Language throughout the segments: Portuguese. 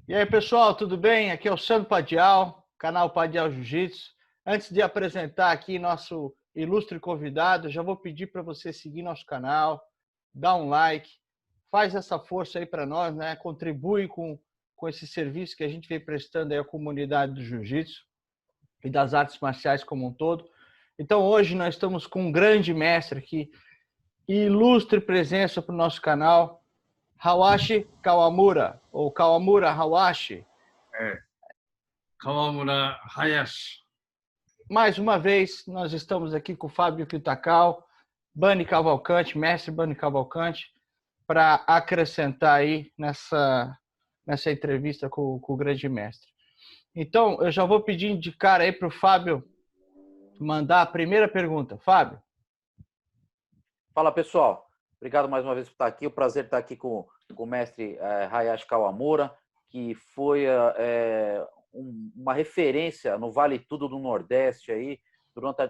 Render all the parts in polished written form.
E aí, pessoal, tudo bem? Aqui é o Sandro Padial, canal Padial Jiu-Jitsu. Antes de apresentar aqui nosso ilustre convidado, já vou pedir para você seguir nosso canal, dar um like, faz essa força aí para nós, né? Contribui com esse serviço que a gente vem prestando aí à comunidade do Jiu-Jitsu e das artes marciais como um todo. Então, hoje nós estamos com um grande mestre aqui, ilustre presença para o nosso canal, Hawashi Kawamura, ou Kawamura Hawashi. Kawamura Hayashi. Mais uma vez, nós estamos aqui com o Fábio Kitacal, Bani Cavalcante, mestre Bani Cavalcante, para acrescentar aí nessa entrevista com o grande mestre. Então, eu já vou pedir de cara aí para o Fábio mandar a primeira pergunta. Fábio. Fala, pessoal. Obrigado mais uma vez por estar aqui. O prazer estar aqui com o mestre Hayashi Kawamura, que foi uma referência no Vale Tudo do Nordeste aí,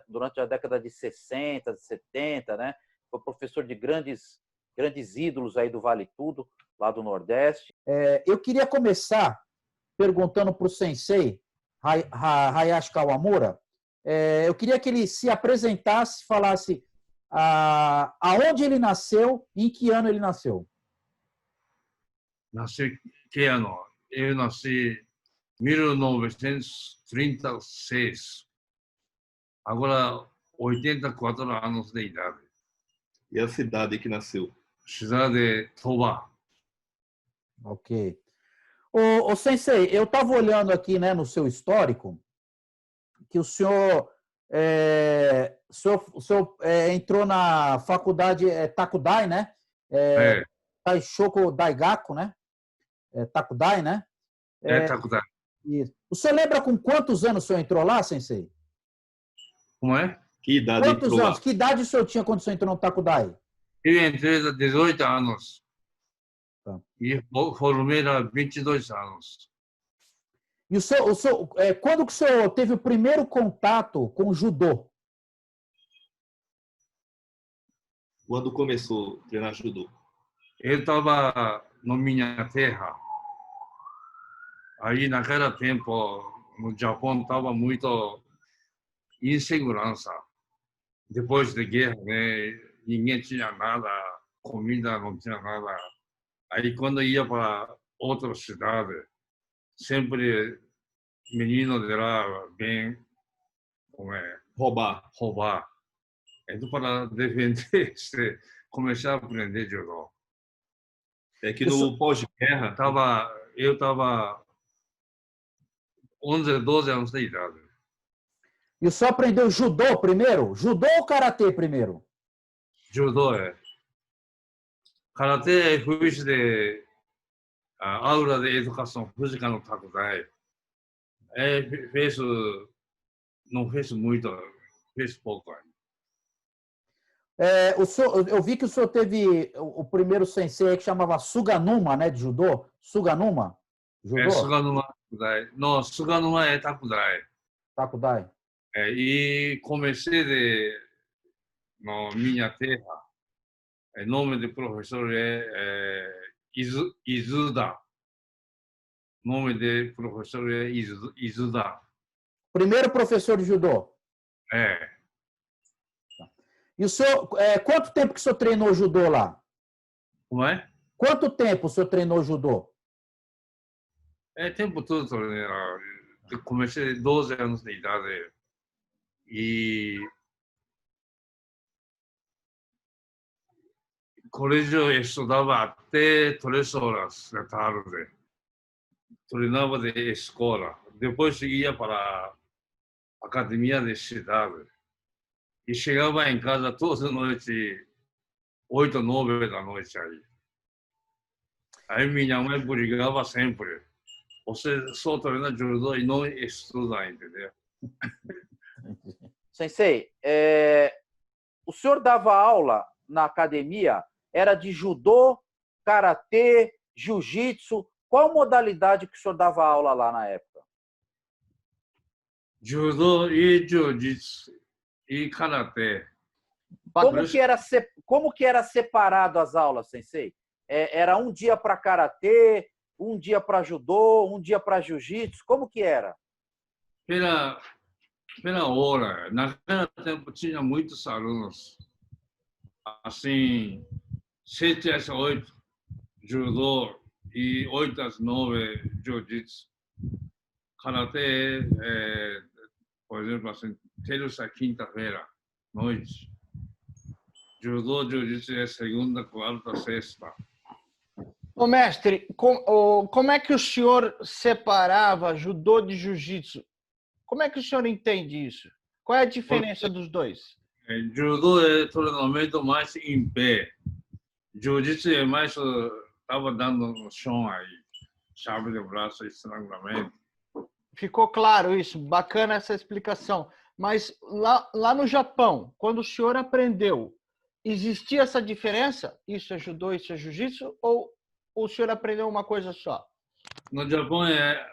durante a década de 60, de 70, né? Foi professor de grandes ídolos aí do Vale Tudo, lá do Nordeste. Eu queria começar perguntando para o sensei Hayashi Kawamura. Eu queria que ele se apresentasse, falasse aonde ele nasceu e em que ano ele nasceu. Nasci que ano? Eu nasci em 1936. Agora, 84 anos de idade. E a cidade que nasceu? Cidade de Toba. Ok. Ô, sensei, eu estava olhando aqui, né, no seu histórico, que o senhor entrou na faculdade Takudai, né? Taishoku Daigaku, né? Takudai, né? Takudai. Isso. O senhor lembra com quantos anos o senhor entrou lá, sensei? Como é? Que idade Quantos anos? Que idade o senhor tinha quando o senhor entrou no Takudai? Eu entrei há 18 anos. Tá. E formei há 22 anos. E quando que o senhor teve o primeiro contato com o judô? Quando começou a treinar judô? Eu estava na minha terra. Aí, naquele tempo, no Japão, estava muito insegurança. Depois da guerra, né, ninguém tinha nada, comida não tinha nada. Aí, quando ia para outra cidade, sempre menino de lá vem roubar. Então, para defender, comecei a aprender judô. É que no pós-guerra, eu estava 11, 12 anos de idade. E o senhor aprendeu judô primeiro? Judô ou karatê primeiro? Judô é. Karatê fiz de aula de educação física no Takudai. Não fez muito, fez pouco. Eu vi que o senhor teve o primeiro sensei que chamava Suganuma, né, de judô. Suganuma? Judô? Suganuma. Não, Suganuma é Takudai. Takudai. E comecei na minha terra. O nome do professor é Izuda. O nome do professor é Izuda. Primeiro professor de judô. E o senhor, quanto tempo que o senhor treinou judô lá? Como é? Quanto tempo o senhor treinou judô? Tempo todo treinei. Eu comecei 12 anos de idade. E colégio eu estudava até 3 horas da tarde. Treinava de escola. Depois ia para a academia de cidade. E chegava em casa toda noite, 8, 9 da noite aí. Aí minha mãe brigava sempre. Você só treina judô e não estuda, entendeu? Sensei, o senhor dava aula na academia, era de judô, karatê, jiu-jitsu. Qual modalidade que o senhor dava aula lá na época? Judô e jiu-jitsu e karatê. Como que era separado as aulas, sensei? Era um dia para karatê, Um dia para judô, um dia para jiu-jitsu? Como que era? Pela hora. Naquele tempo tinha muitos alunos. Assim, 7 às 8, judô, e 8 às 9, jiu-jitsu. Karatê, por exemplo, assim, terça, quinta-feira, noite. Judô, jiu-jitsu é segunda, quarta, sexta. Ô, mestre, como é que o senhor separava judô de jiu-jitsu? Como é que o senhor entende isso? Qual é a diferença dos dois? Judô é treinamento mais em pé. Jiu-jitsu é mais, estava dando no chão aí. Chave de braço, estrangulamento. Ficou claro isso, bacana essa explicação. Mas lá no Japão, quando o senhor aprendeu, existia essa diferença? Isso é judô, isso é jiu-jitsu? Ou o senhor aprendeu uma coisa só? No Japão é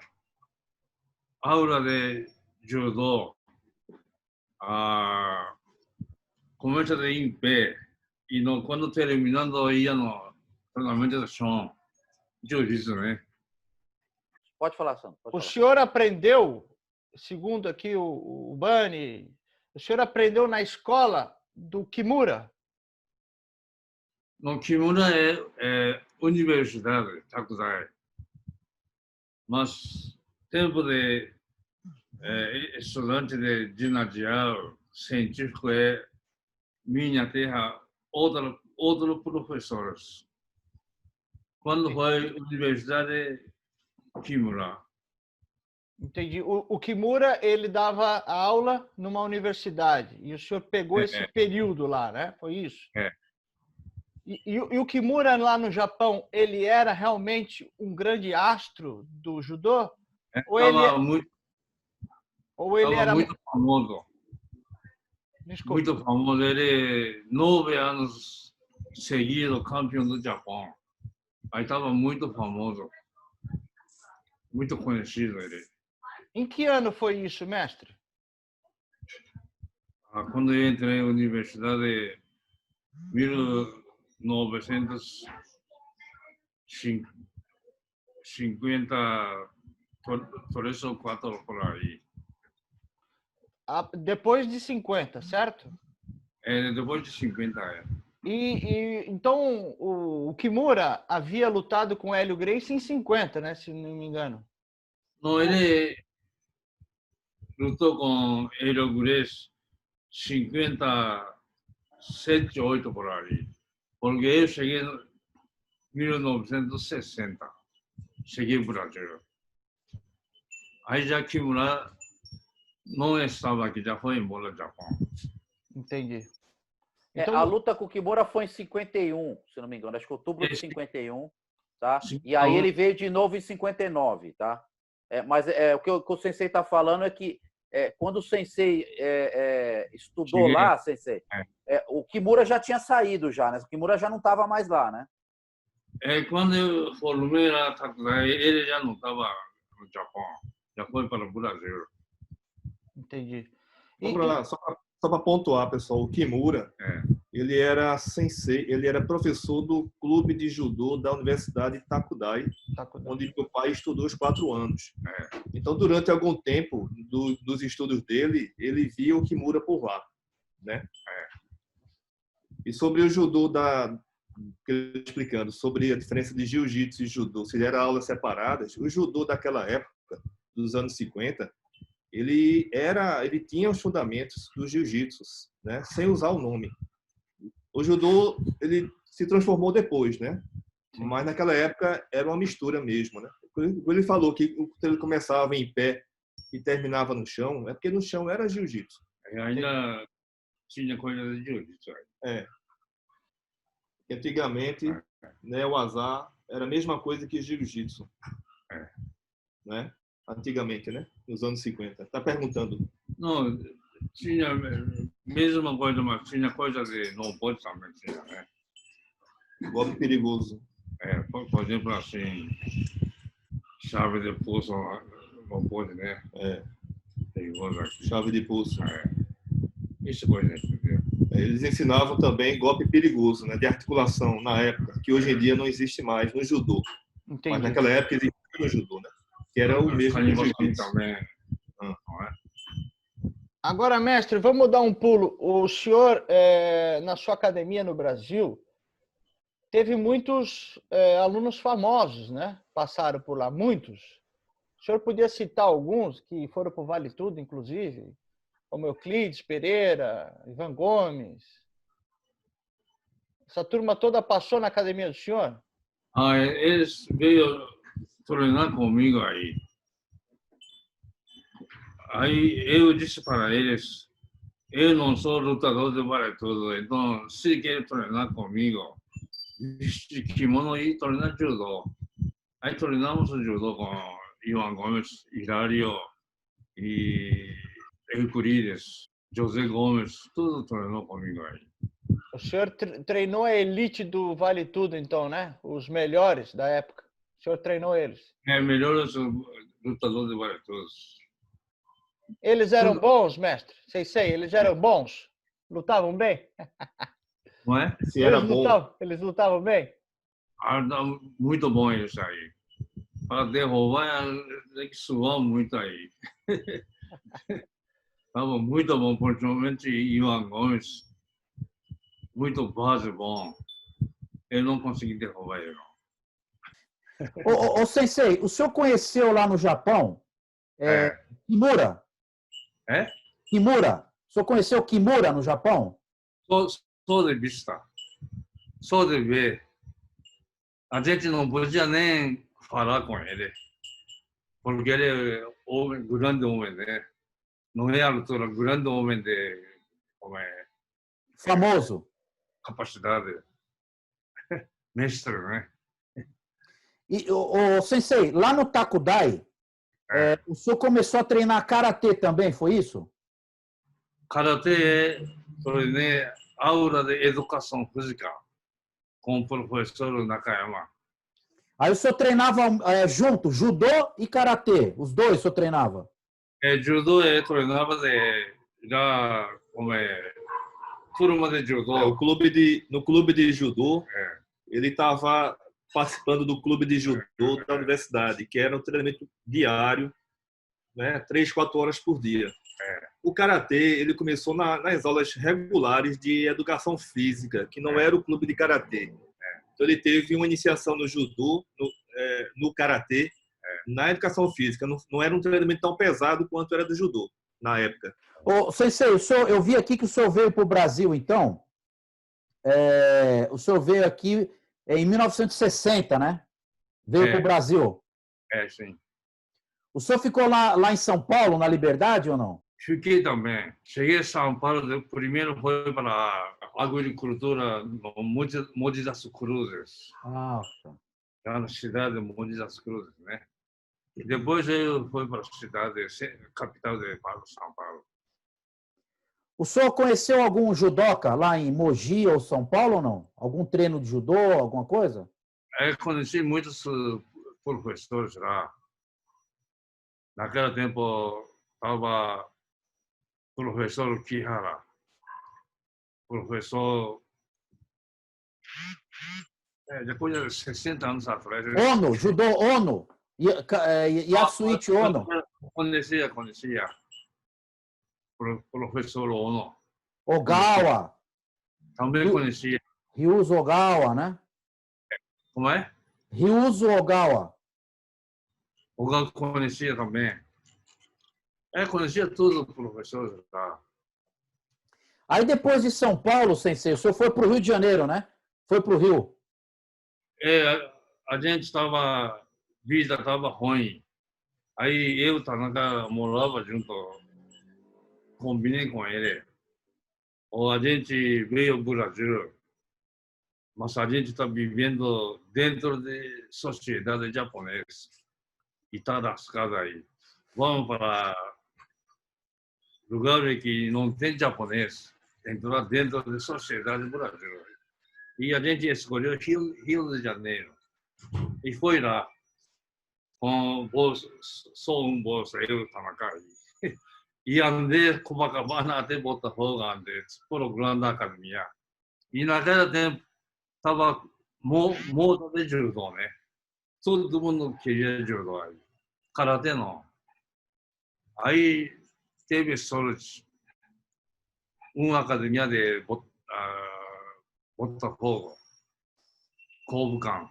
aula de judô. Começa em pé. E quando terminando, ia no treinamento do chão. Jiu-jitsu, né? Pode falar, Sandro. O senhor aprendeu, segundo aqui o Bani, o senhor aprendeu na escola do Kimura? No Kimura é universidade, Takudai. Mas tempo de estudante de ginasial, científico é minha terra, outros professores. Quando foi universidade, Kimura. Entendi. O Kimura, ele dava aula numa universidade e o senhor pegou esse período lá, né? Foi isso? É. E o Kimura lá no Japão, ele era realmente um grande astro do judô? Ou ele era muito famoso. Desculpa. Muito famoso. Ele 9 anos seguidos campeão do Japão. Aí estava muito famoso. Muito conhecido ele. Em que ano foi isso, mestre? Quando eu entrei na universidade, 1953 ou 4 por aí. Depois de 50, certo? Depois de 50 então o Kimura havia lutado com Hélio Gracie em 50, né? Se não me engano. Não, ele lutou com Hélio Gracie 57, 8 por aí. Porque eu cheguei em 1960. Cheguei no Brasil. Aí já Kimura não estava aqui, já foi embora do Japão. Entendi. Então, a luta com o Kimura foi em 51, se não me engano. Acho que outubro de 51, tá? E aí ele veio de novo em 59, tá? Mas o que o Sensei está falando é que quando o Sensei estudou lá, Sensei, o Kimura já tinha saído já, né? O Kimura já não estava mais lá, né? Quando eu formei lá, ele já não estava no Japão. Já foi para o Brasil. Entendi. Só para pontuar, pessoal, o Kimura, ele era sensei, ele era professor do clube de judô da Universidade Takudai, onde meu pai estudou os 4 anos. Então, durante algum tempo dos estudos dele, ele via o Kimura por lá, né? E sobre o judô explicando sobre a diferença de jiu-jitsu e judô, se ele era aulas separadas, o judô daquela época, dos anos 50, ele tinha os fundamentos dos jiu-jitsu, né? Sem usar o nome. O judô, ele se transformou depois, né? Mas naquela época era uma mistura mesmo, né? Quando ele falou que ele começava em pé e terminava no chão, é porque no chão era jiu-jitsu. Ainda tinha coisa de jiu-jitsu. Antigamente, né, o azar era a mesma coisa que jiu-jitsu. Né? Antigamente, né? Nos anos 50. Está perguntando. Não, tinha mesma coisa, mas tinha coisa de não pode também, tinha, né? Golpe perigoso. Por exemplo, assim, chave de pulso não pode, né? Perigoso aqui. Chave de pulso. Isso coisa, entendeu? Eles ensinavam também golpe perigoso, né? De articulação na época, que hoje em dia não existe mais no judô. Mas Entendi. naquela época existia o judô, né? Que era o mesmo que o jiu-jitsu. também. Ah. Não é? Agora, mestre, vamos dar um pulo. O senhor, na sua academia no Brasil, teve muitos alunos famosos, né? Passaram por lá, muitos. O senhor podia citar alguns que foram para o Vale Tudo, inclusive, como Euclides Pereira, Ivan Gomes. Essa turma toda passou na academia do senhor? Ah, eles veio treinar comigo aí. Aí eu disse para eles, eu não sou lutador de vale tudo, então se quer treinar comigo, veste kimono e treinar judô. Aí treinamos judô com Ivan Gomes, Hilário e Euclides, José Gomes, tudo treinou comigo aí. O senhor treinou a elite do Vale Tudo, então, né? Os melhores da época. O senhor treinou eles. É melhor lutador de vale tudo. Eles eram bons, mestre? Sei. Eles eram bons? Lutavam bem? Não é? Se era bom. Eles lutavam bem? Ah, muito bom isso aí. Para derrubar, tem que suar muito aí. Estava muito bom, principalmente Ivan Gomes. Muito base bom. Eu não consegui derrubar ele. Ô, Sensei, o senhor conheceu lá no Japão Kimura? É? Kimura. O senhor conheceu Kimura no Japão? Só de vista. Só de ver. A gente não podia nem falar com ele. Porque ele é homem, grande homem, né? Não é a altura, grande homem de Famoso. capacidade. Mestre, né? E, ô, Sensei, lá no Takudai, o senhor começou a treinar karatê também, foi isso? Karatê, treinei aula de educação física com o professor Nakayama. Aí o senhor treinava junto, judô e karatê, os dois o senhor treinava? Judô eu treinava já como turma de judô. No clube de judô, ele estava participando do clube de judô da universidade, que era um treinamento diário, né, 3, 4 horas por dia. O karatê, ele começou nas aulas regulares de educação física, que não era o clube de karatê. Então ele teve uma iniciação no judô, no karatê, na educação física. Não era um treinamento tão pesado quanto era do judô na época. Ô, Sensei, eu vi aqui que o senhor veio para o Brasil, então. O senhor veio aqui em 1960, né? Veio para o Brasil. Sim. O senhor ficou lá em São Paulo, na Liberdade, ou não? Fiquei também. Cheguei a São Paulo, primeiro foi para a agricultura no Mogi das Cruzes. Ah, tá. Lá na cidade de Mogi das Cruzes, né? E depois eu fui para a cidade, capital de São Paulo. O senhor conheceu algum judoca lá em Mogi ou São Paulo ou não? Algum treino de judô, alguma coisa? Eu conheci muitos professores lá. Naquele tempo estava professor Kihara, professor depois de 60 anos atrás. Ono, judô Ono, Yatsuichi Ono. Conhecia. Professor Ono. Ogawa. Também conhecia. Ryuzo Ogawa, né? Como é? Ryuzo Ogawa. Ogawa conhecia também. Conhecia todos os professores lá. Aí depois de São Paulo, Sensei, o senhor foi para o Rio de Janeiro, né? Foi para o Rio. A gente estava, vida estava ruim. Aí eu, Tanaka, morava junto, combinei com ele. A gente veio ao Brasil, mas a gente está vivendo dentro da sociedade japonesa. E está lascado aí. Vamos para lugares que não tem japonês, entrar dentro da sociedade brasileira. E a gente escolheu Rio de Janeiro. E foi lá, com só um bolso, eu, Tanaka. E andei Copacabana até Botafogo, andei por a grande academia. E naquele tempo, estava moda de judô, né? todo mundo queria judô aí. Karatê não. Aí teve sorte. Uma academia de Botafogo, Kobukan.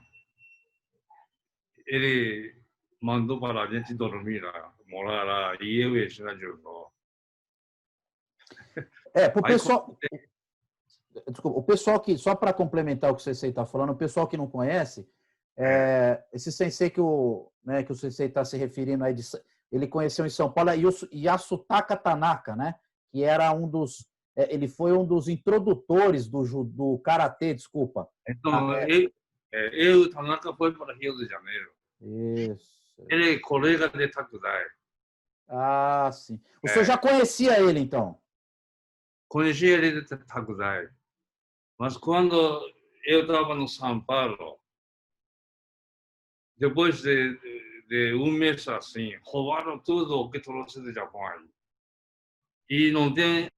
Ele mandou para a gente dormir lá, morar lá, e eu ensinar judô. Pro pessoal, desculpa, o pessoal que, só para complementar o que o Sensei está falando, o pessoal que não conhece, esse Sensei que o Sensei está se referindo aí, ele conheceu em São Paulo Yasutaka Tanaka, né? Que era ele foi um dos introdutores do Karatê, desculpa. Então, eu e o Tanaka foi para Rio de Janeiro. Isso. Ele é colega de Takudai. Ah, sim. O senhor já conhecia ele, então? Conheci ele de Takudai. Mas quando eu estava no São Paulo, depois de mês assim, roubaram tudo o que trouxe do Japão aí. E não tem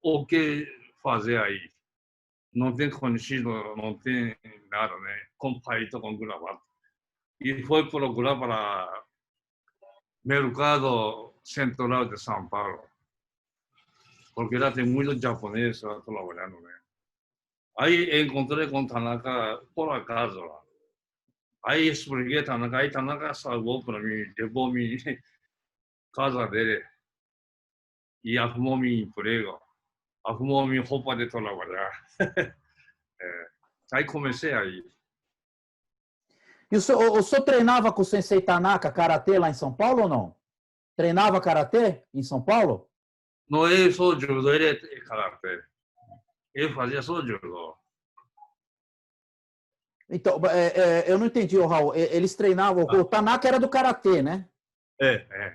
o que fazer aí. Não tem conhecido, não tem nada, né? Com palito, com gravata. E foi procurar para Mercado Central de São Paulo. Porque lá tem muitos japoneses trabalhando, né? Aí encontrei com Tanaka por acaso lá. Aí expliquei a Tanaka, aí Tanaka salvou para mim, levou minha casa dele e arrumou meu emprego, arrumou minha roupa de trabalhar. Aí comecei aí. E o senhor treinava com o Sensei Tanaka Karatê lá em São Paulo ou não? Treinava Karatê em São Paulo? Não é só judô, ele é karatê. Ele fazia só judô. Então, eu não entendi, Raul. Eles treinavam. O Tanaka era do Karatê, né?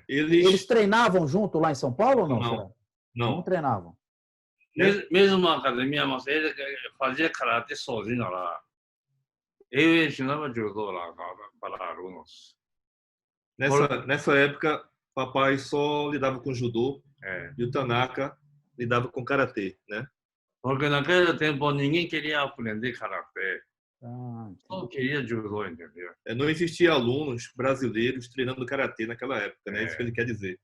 Eles treinavam junto lá em São Paulo ou não? Não. Não treinavam. Mesmo na academia, mas ele fazia karatê sozinho lá. Eu ensinava judô lá para alunos. Nessa época, papai só lidava com judô e o Tanaka lidava com karatê, né? Porque naquele tempo ninguém queria aprender karatê. Ah, Só queria judô, entendeu? Não existia alunos brasileiros treinando karatê naquela época, né? Isso que ele quer dizer.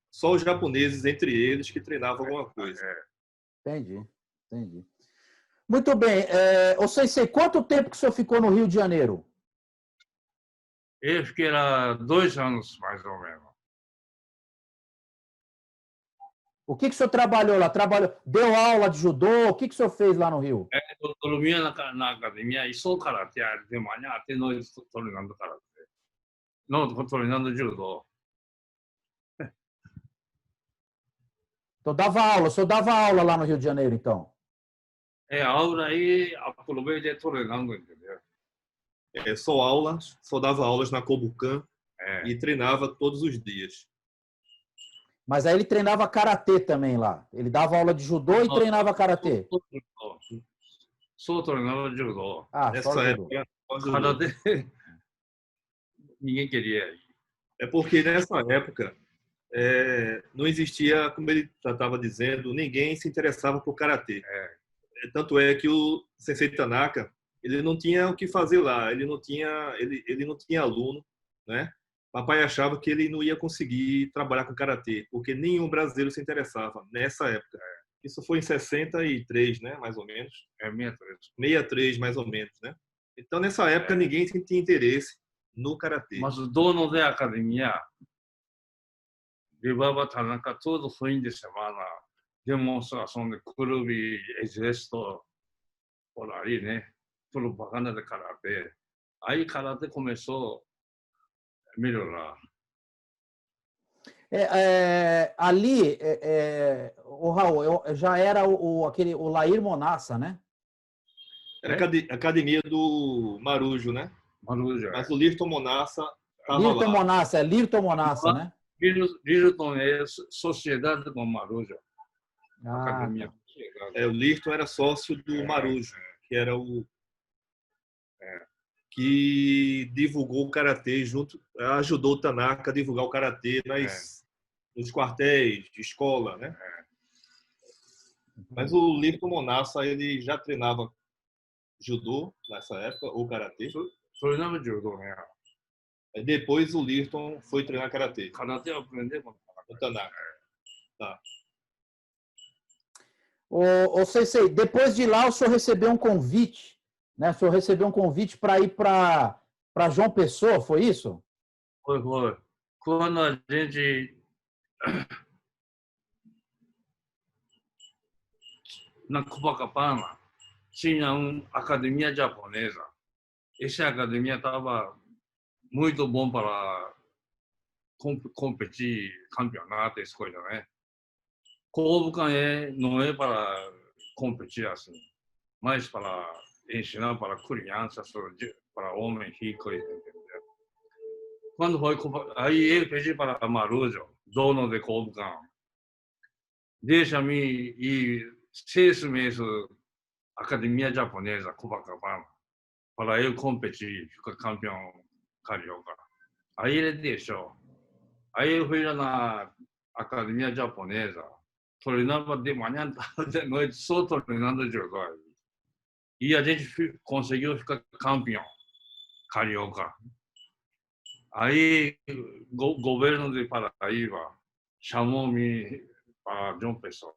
Só os japoneses, entre eles, que treinavam alguma coisa. Entendi. Muito bem. Ô Sensei, quanto tempo que o senhor ficou no Rio de Janeiro? Eu fiquei lá 2 anos, mais ou menos. O que o senhor trabalhou lá? Deu aula de judô? O que o senhor fez lá no Rio? Eu dormia na academia e só karatê de manhã até noite treinando karatê. Não, treinando judô. Então, o senhor dava aula lá no Rio de Janeiro, então? Aula aí, aproveitei treinando, entendeu? Só dava aulas na Kobukan e treinava todos os dias. Mas aí ele treinava karatê também lá. Ele dava aula de judô e treinava karatê. Só treinava judô. Nessa época, karatê, ninguém queria ir. É porque nessa época não existia, como ele já estava dizendo, ninguém se interessava por karatê. Tanto é que o Sensei Tanaka, ele não tinha o que fazer lá, ele não tinha aluno, né? Papai achava que ele não ia conseguir trabalhar com karatê, porque nenhum brasileiro se interessava nessa época. Isso foi em 63, né, mais ou menos. 63, mais ou menos, né? Então nessa época ninguém tinha interesse no karatê. Mas o dono da academia levava Tanaka todo fim de semana, demonstração de clube, exército, por ali, né? Propaganda de karatê. Aí karatê começou a melhorar. Ali, o Raul, já era o Lair Monassa, né? Era a academia do Marujo, né? Marujo, mas o Lirton Monassa estava lá. Lirton Monassa, né? Lirton é sociedade com Marujo. Academia. O Lirton era sócio do Marujo, que era que divulgou o karatê ajudou o Tanaka a divulgar o karatê nos quartéis de escola, né? Mas o Lirton Monassa, ele já treinava judô nessa época, ou karatê? treinava judô, né? Depois o Lirton foi treinar karatê. Karatê eu aprendi com O Tanaka. Tá. Ô, Sensei, depois de lá o senhor recebeu um convite, né? O senhor recebeu um convite para ir para João Pessoa, foi isso? Foi. Quando a gente na Copacabana tinha uma academia japonesa. Essa academia estava muito bom para competir campeonato, essas coisas, né? Kobukan não é para competir assim, mas para ensinar para crianças, para homens ricos, entendeu? Quando foi, aí eu pedi para Marujo, dono de Kobukan, deixa-me ir 6 meses academia japonesa, Copacabana, para eu competir, ficar campeão carioca. Aí ele deixou. Aí eu fui lá na academia japonesa, treinava de manhã, tarde, noite, só treinando judô. E a gente conseguiu ficar campeão carioca. Aí o governo de Paraíba chamou-me para João Pessoa.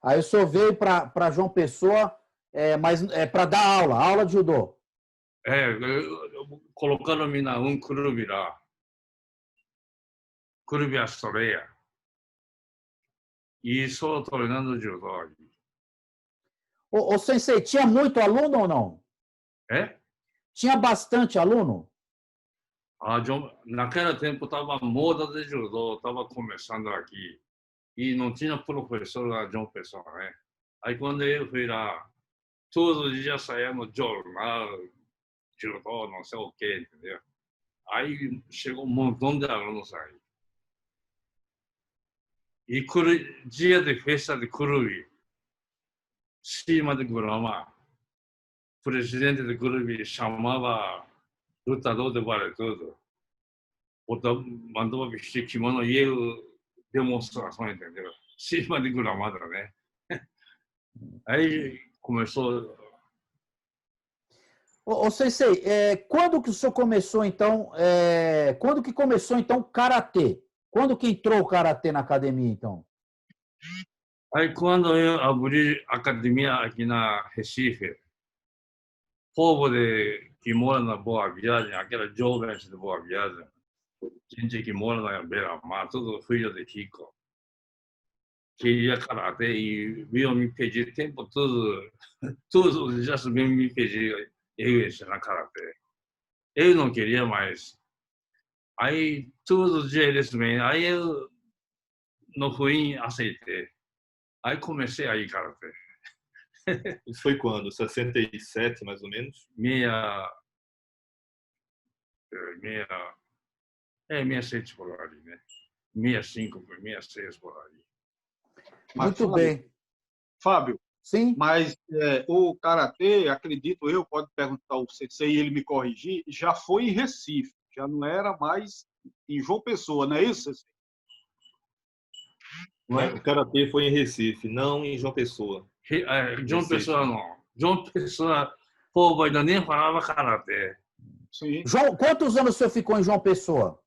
Aí o senhor veio para João Pessoa, mas para dar aula de judô. Colocaram-me na clube lá. Clube Astoria. E só treinando judô. Ô, Sensei, tinha muito aluno ou não? Tinha bastante aluno? Naquele tempo estava moda de judô, estava começando aqui. E não tinha professor lá de João Pessoa, né? Aí quando eu fui lá, todos os dias saía no jornal, judô, não sei o que, entendeu? Aí chegou um montão de alunos aí. E dia de festa de clube, cima de Gurama, presidente do clube chamava lutador de vale tudo. Mandou vestir kimono e eu demonstração, entendeu? Cima de Gramada, né? Aí começou. Ô, Sensei, quando que o senhor começou, então, quando que começou, então, o Karatê? Quando que entrou o Karatê na academia, então? Aí quando eu abri a academia aqui na Recife, povo que mora na Boa Viagem, aquelas jovens de Boa Viagem, gente que mora na Beira-Mar, tudo filho de rico, queria karatê e vinham me pedir o tempo todo, todos os dias vinham me pedir eu ensinar karatê. Eu não queria mais. Aí todos os dias eles vêm, aí eu no fim aceitei. Aí comecei a ir karatê. Isso foi quando? 67, mais ou menos? 67 por ali, né? 65, 66 por ali. Muito bem. Fábio, sim, mas o Karatê, acredito eu, pode perguntar ao Sensei e ele me corrigir, já foi em Recife, já não era mais em João Pessoa, não é isso, Sensei? O Karatê foi em Recife, não em João Pessoa. João Pessoa não. João Pessoa, povo ainda nem falava karatê. Sim. João, quantos anos o senhor ficou em João Pessoa?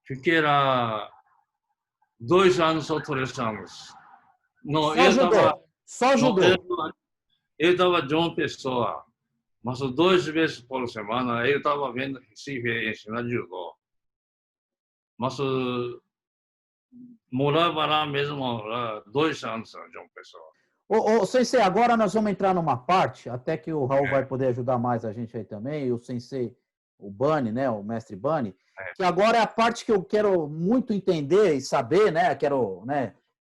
Fiquei lá 2 anos ou 3 anos. Não, Só judô. Eu estava João Pessoa, mas 2 vezes por semana eu estava vendo Recife ensinar judô. Mas morava lá mesmo lá 2 anos, João Pessoa. Ô, Sensei, agora nós vamos entrar numa parte, até que o Raul vai poder ajudar mais a gente aí também, e o Sensei, o Bani, né, o mestre Bani, que agora é a parte que eu quero muito entender e saber, né,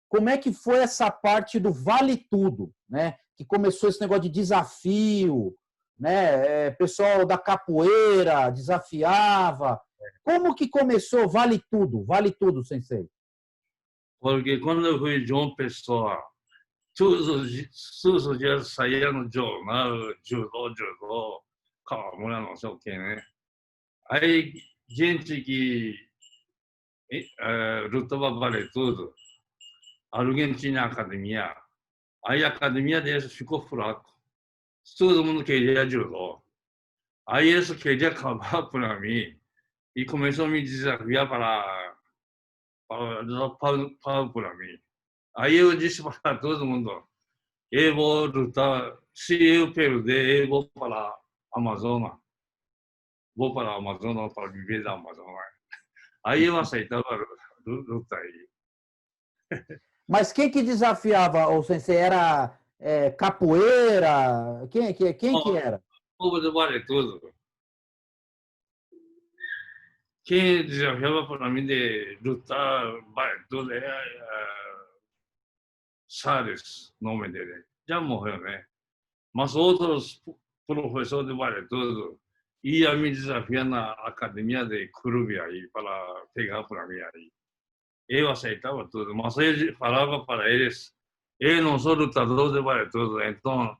como é que foi essa parte do vale tudo, né, que começou esse negócio de desafio, né, pessoal da capoeira desafiava, como que começou vale tudo, Sensei? Porque quando eu fui João Pessoa, todos os dias saía no jornal, judô, Kawamura, não sei o que, né? Aí, gente que lutava vale tudo, alguém tinha academia. Aí a academia deles ficou fraco. todo mundo queria judô. Aí eles queriam acabar para mim e começou a me desafiar para para mim. Aí eu disse para todo mundo, eu vou lutar, se eu perder, eu vou para a Amazônia. Vou para a Amazônia para viver da Amazônia. Aí eu aceitava lutar aí. Mas quem que desafiava o sensei? Era capoeira? Quem que era? O povo vale tudo. Quem desafiava para mim de lutar vale tudo Salles, nome dele. Já morreu, né? Mas outros professores de vale tudo iam me desafiar na academia de clube aí para pegar para mim aí. Eu aceitava tudo, mas ele falava para eles, eu não sou lutador de vale tudo, então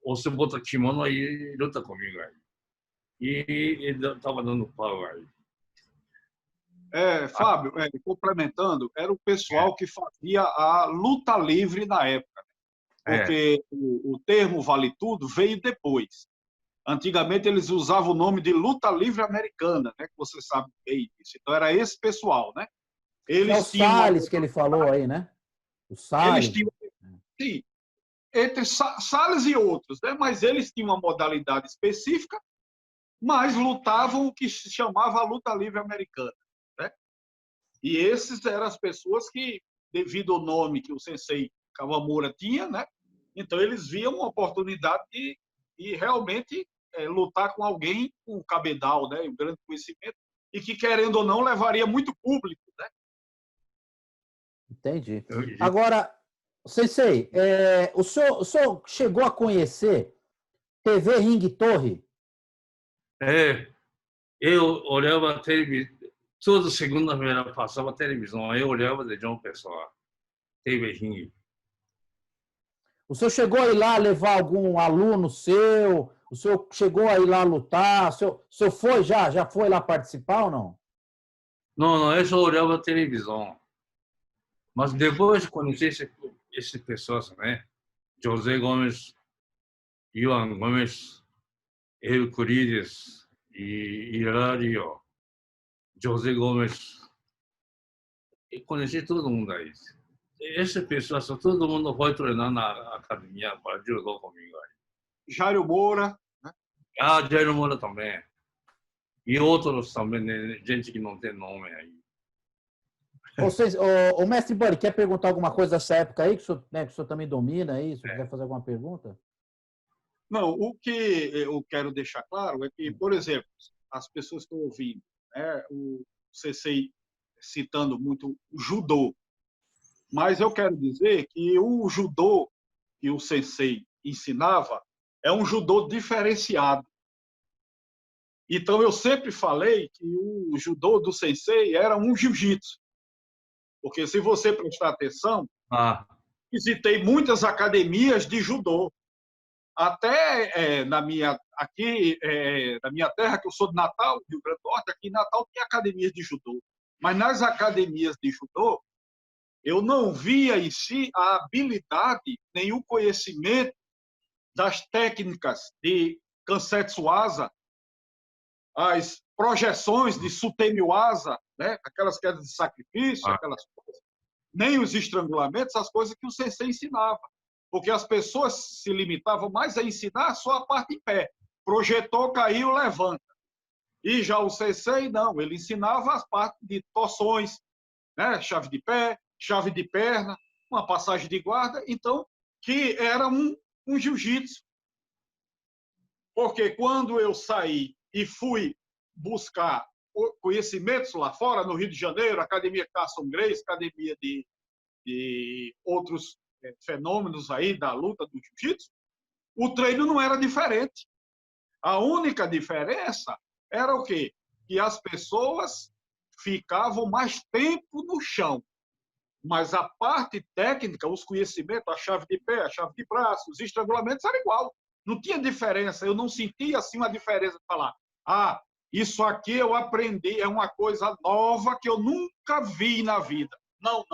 você bota kimono aí e luta comigo aí. E ele estava dando pau aí. Fábio, complementando, era o pessoal que fazia a luta livre na época, porque o termo vale tudo veio depois. Antigamente eles usavam o nome de luta livre americana, né? Que você sabe bem disso. Então era esse pessoal, né? É o Salles que ele falou aí, né? O Salles. Eles tinham, sim, entre Salles e outros, né? Mas eles tinham uma modalidade específica, mas lutavam o que se chamava a luta livre americana, né? E esses eram as pessoas que, devido ao nome que o sensei Kawamura tinha, né? Então eles viam uma oportunidade de realmente lutar com alguém com o cabedal, né? Um grande conhecimento, e que, querendo ou não, levaria muito público, né? Entendi. Agora, sensei, o senhor chegou a conhecer TV Ring Torre? Eu olhava a televisão, toda segunda-feira passava a televisão, eu olhava de João Pessoa, TV Ring. O senhor chegou a ir lá levar algum aluno seu? O senhor chegou a ir lá lutar? O senhor foi já foi lá participar ou não? Não, eu só olhava a televisão. Mas depois conheci essas pessoas, né? José Gomes, Ivan Gomes, Euclides e Hilário, José Gomes. E conheci todo mundo aí. Essas pessoas, todo mundo foi treinar na academia para judô comigo aí. Jairo Moura, né? Jairo Moura também. E outros também, né? Gente que não tem nome aí. O mestre Buddy, quer perguntar alguma coisa dessa época aí, que o senhor também domina aí, se quiser fazer alguma pergunta? Não, o que eu quero deixar claro é que, por exemplo, as pessoas estão ouvindo, né, o sensei citando muito o judô, mas eu quero dizer que o judô que o sensei ensinava é um judô diferenciado. Então, eu sempre falei que o judô do sensei era um jiu-jitsu. Porque, se você prestar atenção, visitei muitas academias de judô. Até na minha terra, que eu sou de Natal, Rio Grande do Norte, aqui em Natal tem academias de judô. Mas nas academias de judô, eu não via em si a habilidade, nem o conhecimento das técnicas de Kansetsu Asa, as projeções de Sutemi Asa, né? Aquelas quedas de sacrifício, aquelas coisas, nem os estrangulamentos, as coisas que o sensei ensinava. Porque as pessoas se limitavam mais a ensinar só a parte em pé. Projetou, caiu, levanta. E já o sensei, não, ele ensinava as partes de torções, né? Chave de pé, chave de perna, uma passagem de guarda, então, que era um jiu-jitsu. Porque quando eu saí e fui buscar conhecimentos lá fora, no Rio de Janeiro, Academia Carson Grace, Academia de outros fenômenos aí da luta do jiu-jitsu, o treino não era diferente. A única diferença era o quê? Que as pessoas ficavam mais tempo no chão. Mas a parte técnica, os conhecimentos, a chave de pé, a chave de braço, os estrangulamentos, era igual. Não tinha diferença. Eu não sentia assim uma diferença de falar, isso aqui eu aprendi, é uma coisa nova que eu nunca vi na vida. Não.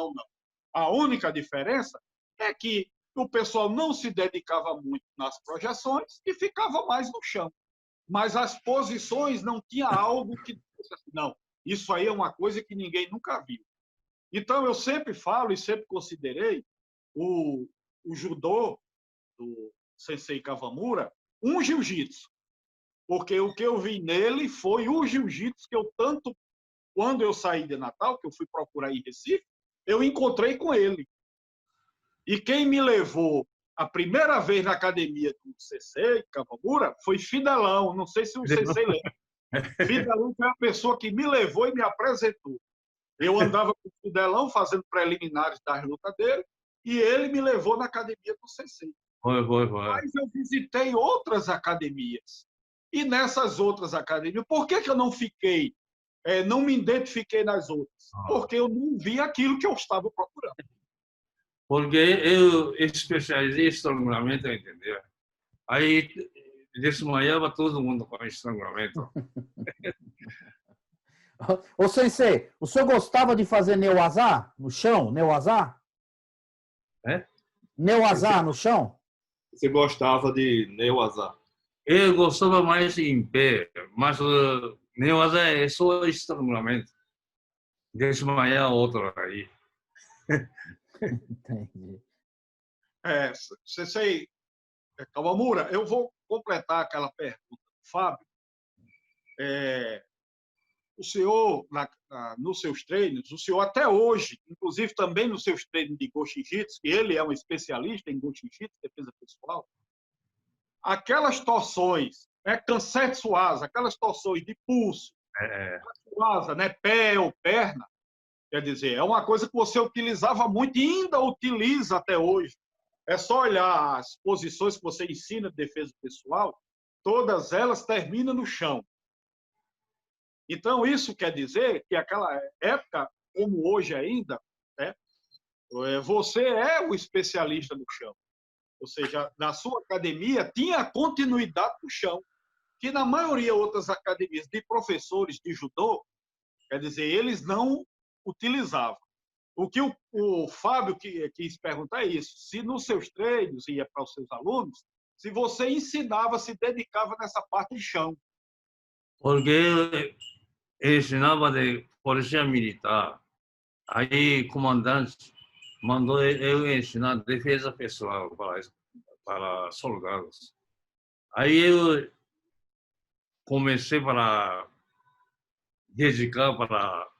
A única diferença é que o pessoal não se dedicava muito nas projeções e ficava mais no chão. Mas as posições não tinha algo que não, isso aí é uma coisa que ninguém nunca viu. Então eu sempre falo e sempre considerei o judô do Sensei Kawamura um jiu-jitsu, porque o que eu vi nele foi o jiu-jitsu que eu tanto, quando eu saí de Natal, que eu fui procurar em Recife, eu encontrei com ele. E quem me levou a primeira vez na academia do Sensei Kawamura foi Fidelão, não sei se o Sensei lembra. Fidelão foi a pessoa que me levou e me apresentou. Eu andava com o Fidelão fazendo preliminares das lutas dele e ele me levou na academia do Sensei. Mas eu visitei outras academias. E nessas outras academias, por que eu não fiquei, não me identifiquei nas outras? Porque eu não vi aquilo que eu estava procurando. Porque eu especializei em estrangulamento, entendeu? Aí desmaiava todo mundo com estrangulamento. Ô, Sensei, o senhor gostava de fazer neuazá no chão? Neuazá? É? Neuazá no chão? Você gostava de neuazá? Eu gostava mais em pé, mas neuazá é só estrangulamento. Desmaiar outro aí. Entendi. Sensei Kawamura, eu vou completar aquela pergunta do Fábio. O senhor, nos seus treinos, o senhor até hoje, inclusive também nos seus treinos de Go-Shinjitsu, que ele é um especialista em Go-Shinjitsu, defesa pessoal, aquelas torções, Kansetsu-asa, aquelas torções de pulso, asa, né, pé ou perna, quer dizer, é uma coisa que você utilizava muito e ainda utiliza até hoje. É só olhar as posições que você ensina de defesa pessoal, todas elas terminam no chão. Então, isso quer dizer que aquela época, como hoje ainda, né, você é o especialista no chão. Ou seja, na sua academia tinha continuidade no chão, que na maioria outras academias de professores de judô, quer dizer, eles não utilizavam. O que o Fábio quis perguntar é isso, se nos seus treinos, ia para os seus alunos, se você ensinava, se dedicava nessa parte de chão. Porque eu ensinava de polícia militar. Aí o comandante mandou eu ensinar defesa pessoal para soldados. Aí eu comecei para dedicar para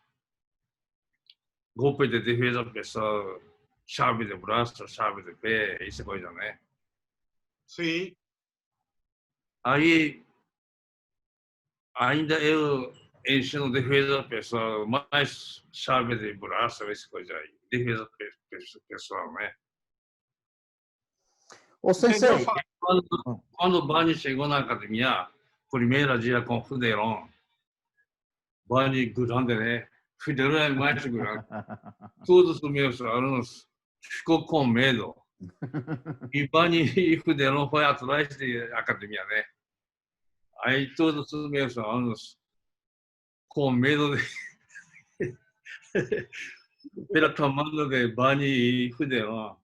golpe de defesa pessoal, chave de braço, chave de pé, essa coisa, né? Sim. Aí ainda eu ensino defesa pessoal, mais chave de braço, essa coisa aí. Defesa pessoal, né? Ô, Sensei. Quando o Bani chegou na academia, primeiro dia com o Fidelão, Bani grande, né? Fidelão é mais grande. Todos os meus alunos ficou com medo. E Bani e Fidelão foi atrás da academia, né? Aí todos os meus alunos com medo pela comando de Bani e Fidelão.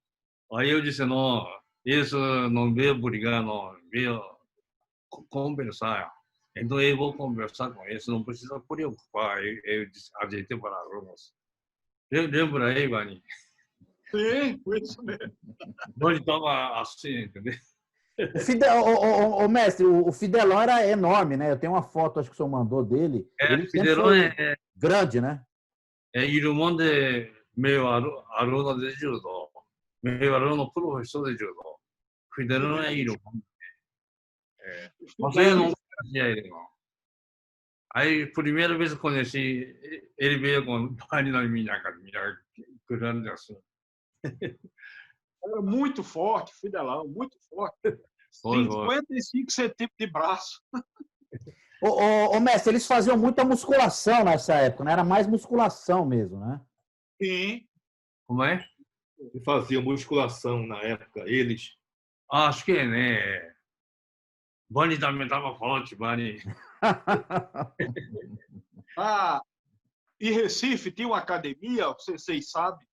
Aí eu disse, não, isso não veio brigar, não, veio conversar. Então eu vou conversar com eles, não precisa preocupar, eu ajeitei para alunos. Lembra aí, Bani? Sim, foi isso mesmo. Bani estava assim, entendeu? O mestre, o Fidelão era enorme, né? Eu tenho uma foto, acho que o senhor mandou dele. Ele Fidelão foi grande, né? É irmão de meu aluno de judô. Meu aluno professor de judô. Fidelão é irmão. Mas eu não conhecia ele, não. Aí, primeira vez que conheci, ele veio com o Bani na minha academia, grande assim. Era muito forte, Fidelão, muito forte. 55 centímetros de braço. Ô, mestre, eles faziam muita musculação nessa época, né? Era mais musculação mesmo, né? Sim. Como é? Ele fazia musculação na época, eles. Acho que, né? Bani também estava forte, Bani. Em Recife tinha uma academia, vocês sabem,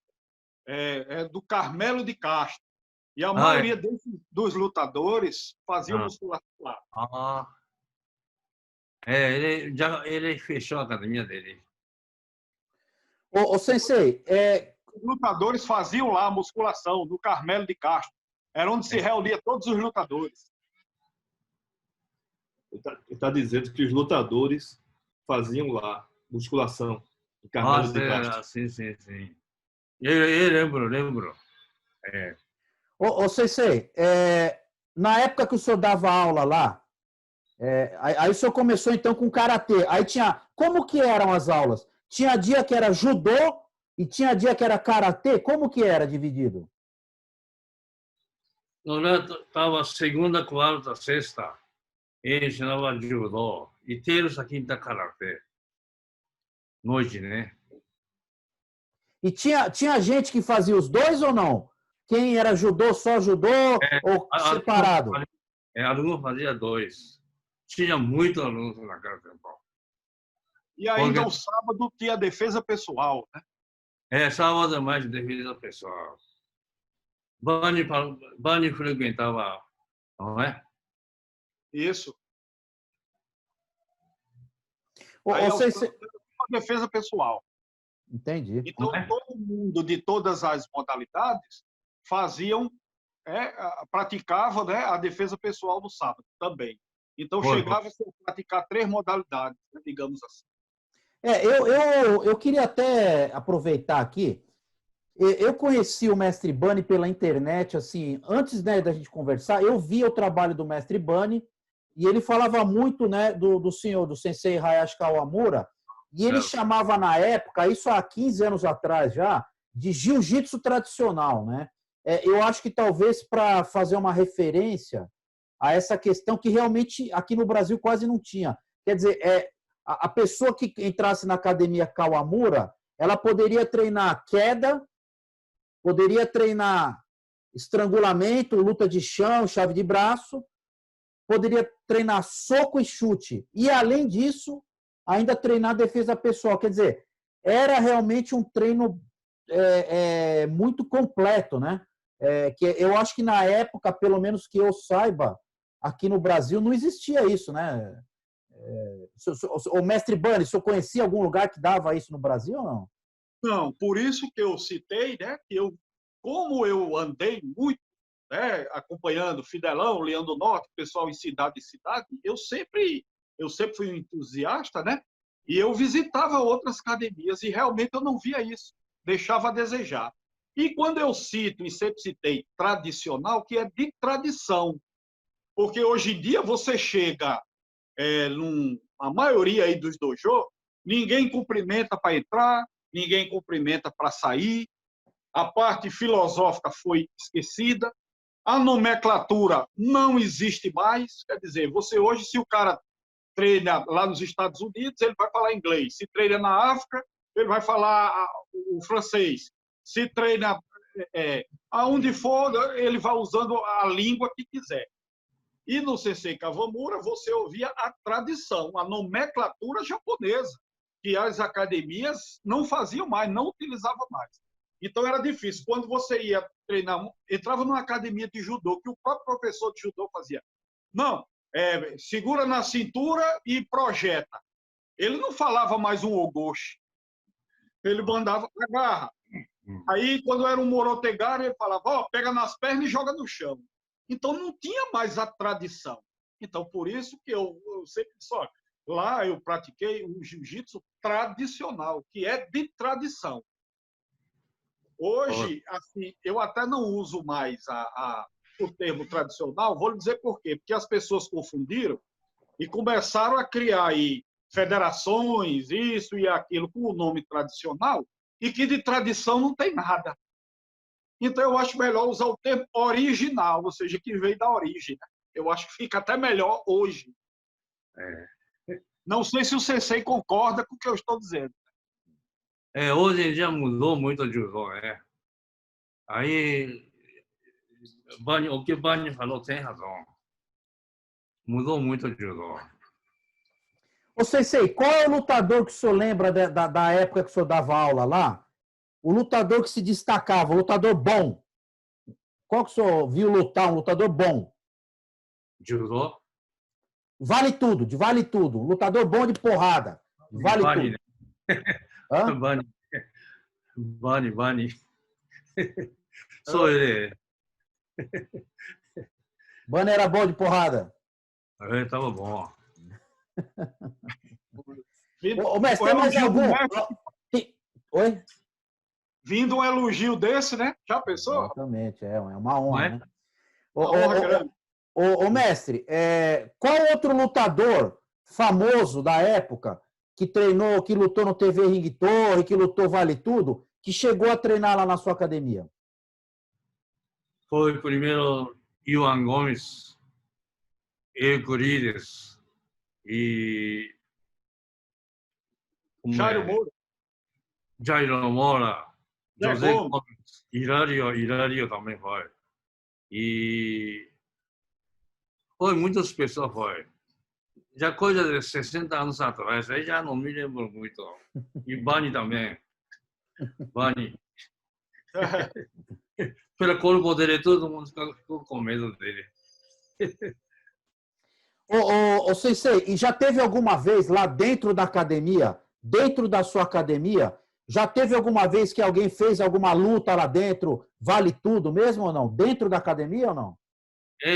do Carmelo de Castro. E a maioria dos lutadores faziam musculação lá. Ele fechou a academia dele. Ô, Sensei, Os lutadores faziam lá a musculação, no Carmelo de Castro. Era onde se reunia todos os lutadores. Ele está dizendo que os lutadores faziam lá musculação. Em Carmelo de Castro. Sim. Eu lembro. Ô, Sensei, na época que o senhor dava aula lá, aí o senhor começou então com karatê. Aí tinha. Como que eram as aulas? Tinha dia que era judô e tinha dia que era karatê? Como que era dividido? Estava segunda, quarta, sexta. Ele ensinava judô. E terça, quinta, karatê. Noite, né? E tinha gente que fazia os dois ou não? Quem era judô, só judô ou separado? Aluno fazia dois. Tinha muitos alunos naquela tempo. E ainda o sábado tinha defesa pessoal, né? Sábado é mais defesa pessoal. Bani frequentava, não é? Isso. Defesa pessoal. Entendi. Então, todo mundo de todas as modalidades praticava, né, a defesa pessoal no sábado também. Então, chegava-se a praticar 3 modalidades, digamos assim. Eu queria até aproveitar aqui. Eu conheci o Mestre Bani pela internet, assim, antes, né, da gente conversar, eu via o trabalho do Mestre Bani e ele falava muito, né, do Sensei Hayashi Kawamura, e ele chamava na época, isso há 15 anos atrás já, de jiu-jitsu tradicional, né? Eu acho que talvez para fazer uma referência a essa questão que realmente aqui no Brasil quase não tinha. Quer dizer, a pessoa que entrasse na academia Kawamura, ela poderia treinar queda, poderia treinar estrangulamento, luta de chão, chave de braço, poderia treinar soco e chute. E, além disso, ainda treinar defesa pessoal. Quer dizer, era realmente um treino muito completo, né? Que eu acho que na época, pelo menos que eu saiba, aqui no Brasil não existia isso, né? O Mestre Bani, o senhor conhecia algum lugar que dava isso no Brasil ou não? Não, por isso que eu citei, né, que como eu andei muito, né, acompanhando Fidelão, Leão do Norte, pessoal em cidade, eu sempre fui um entusiasta, né? E eu visitava outras academias e realmente eu não via isso, deixava a desejar. E quando eu cito, e sempre citei, tradicional, que é de tradição, porque hoje em dia você chega a maioria aí dos dojo, ninguém cumprimenta para entrar, ninguém cumprimenta para sair, a parte filosófica foi esquecida, a nomenclatura não existe mais, quer dizer, você hoje, se o cara treina lá nos Estados Unidos, ele vai falar inglês, se treina na África, ele vai falar o francês, se treina aonde for, ele vai usando a língua que quiser. E no Sensei Kawamura você ouvia a tradição, a nomenclatura japonesa, que as academias não faziam mais, não utilizavam mais. Então era difícil. Quando você ia treinar, entrava numa academia de judô, que o próprio professor de judô fazia. Não, segura na cintura e projeta. Ele não falava mais um ogoshi. Ele mandava, agarra. Aí, quando era um morotegari, ele falava, pega nas pernas e joga no chão. Então, não tinha mais a tradição. Então, por isso que eu sempre disse, lá eu pratiquei um jiu-jitsu tradicional, que é de tradição. Hoje, assim, eu até não uso mais o termo tradicional, vou lhe dizer por quê. Porque as pessoas confundiram e começaram a criar aí federações, isso e aquilo, com o nome tradicional, e que de tradição não tem nada. Então, eu acho melhor usar o termo original, ou seja, que veio da origem. Eu acho que fica até melhor hoje. Não sei se o Sensei concorda com o que eu estou dizendo. Hoje em dia mudou muito o judô, né? Aí, o que o Bani falou tem razão. Mudou muito o judô. Ô, Sensei, qual é o lutador que o senhor lembra da época que o senhor dava aula lá? O lutador que se destacava, o lutador bom. qual que o senhor viu lutar, um lutador bom? Judô? Vale tudo, de vale tudo. Um lutador bom de porrada. Vale Bani, tudo. Hã? Bani. Bani. Sou ele. Bani era bom de porrada. Ele tava bom. Ô, mestre, tem mais algum? Oi? Vindo um elogio desse, né? Já pensou? Exatamente, é uma honra, né? Uma honra grande. Ô, mestre, qual outro lutador famoso da época que treinou, que lutou no TV Ring Torre, que lutou Vale Tudo, que chegou a treinar lá na sua academia? Foi primeiro Ivan Gomes, Euclides e Jairo Moura. Jairo Moura, Zé José Gomes. Gomes, Hilário também foi. E foi muitas pessoas foi. Já coisa de 60 anos atrás, aí já não me lembro muito. E Bani também. Bani. Pelo corpo dele, todo mundo ficou com medo dele. Ô, Sensei, e já teve alguma vez lá dentro da academia, dentro da sua academia, já teve alguma vez que alguém fez alguma luta lá dentro, vale tudo mesmo ou não? Dentro da academia ou não?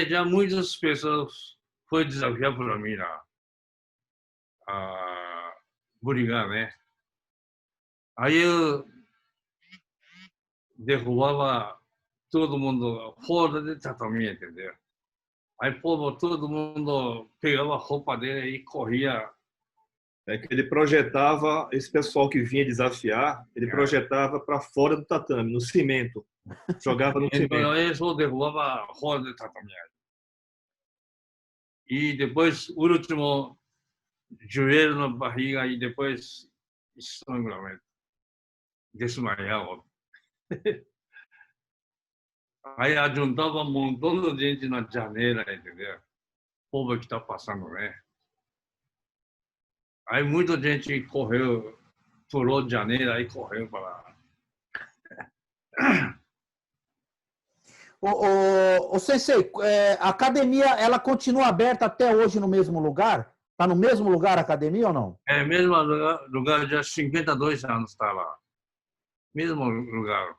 Já muitas pessoas foi desafiar para mim lá. Brigar, né? Aí eu derrubava todo mundo fora de tatame, entendeu? Aí povo, todo mundo pegava a roupa dele e corria. É que ele projetava, esse pessoal que vinha desafiar, ele projetava para fora do tatame, no cimento. Jogava no cimento. Então eu só derrubava fora do tatame. E depois, o último, joelho na barriga e depois estrangulamento. Desmaiava. Aí juntava um montão de gente na janela, entendeu? O povo que está passando, né? Aí muita gente correu, pulou de janela e correu para lá. Ô, Sensei, a academia, ela continua aberta até hoje no mesmo lugar? Está no mesmo lugar a academia ou não? É o mesmo lugar, já 52 anos está lá. Mesmo lugar.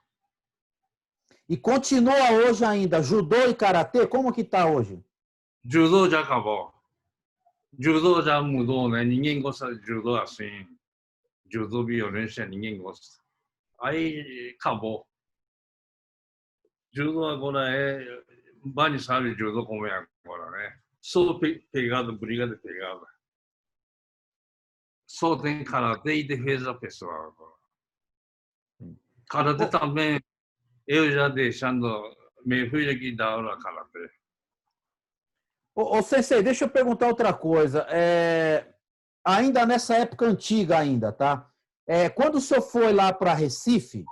E continua hoje ainda, judô e karatê, como que está hoje? Judô já acabou. Judô já mudou, né? Ninguém gosta de judô assim. Judô violência, ninguém gosta. Aí acabou. Judô agora é... Bani sabe judô como é agora, né? Só pegada, briga de pegada. Só tem karatê e defesa pessoal agora. Karatê também, eu já deixando meu filho aqui dar aula karatê. Ô, Sensei, deixa eu perguntar outra coisa. Ainda nessa época antiga ainda, tá? Quando o senhor foi lá para Recife,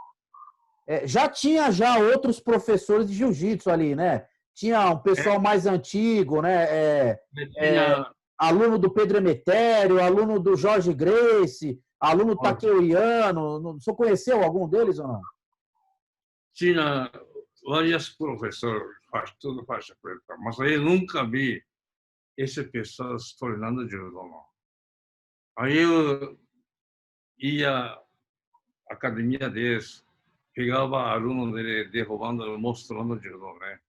já tinha outros professores de jiu-jitsu ali, né? Tinha um pessoal mais antigo, né? Aluno do Pedro Emetério, aluno do Jorge Grace, aluno Takeuiano. O senhor conheceu algum deles ou não? Tinha vários professores, tudo faixa preta, mas eu nunca vi essas pessoas treinando judô, não. Aí eu ia à academia deles, pegava aluno dele, derrubando, mostrando judô, né?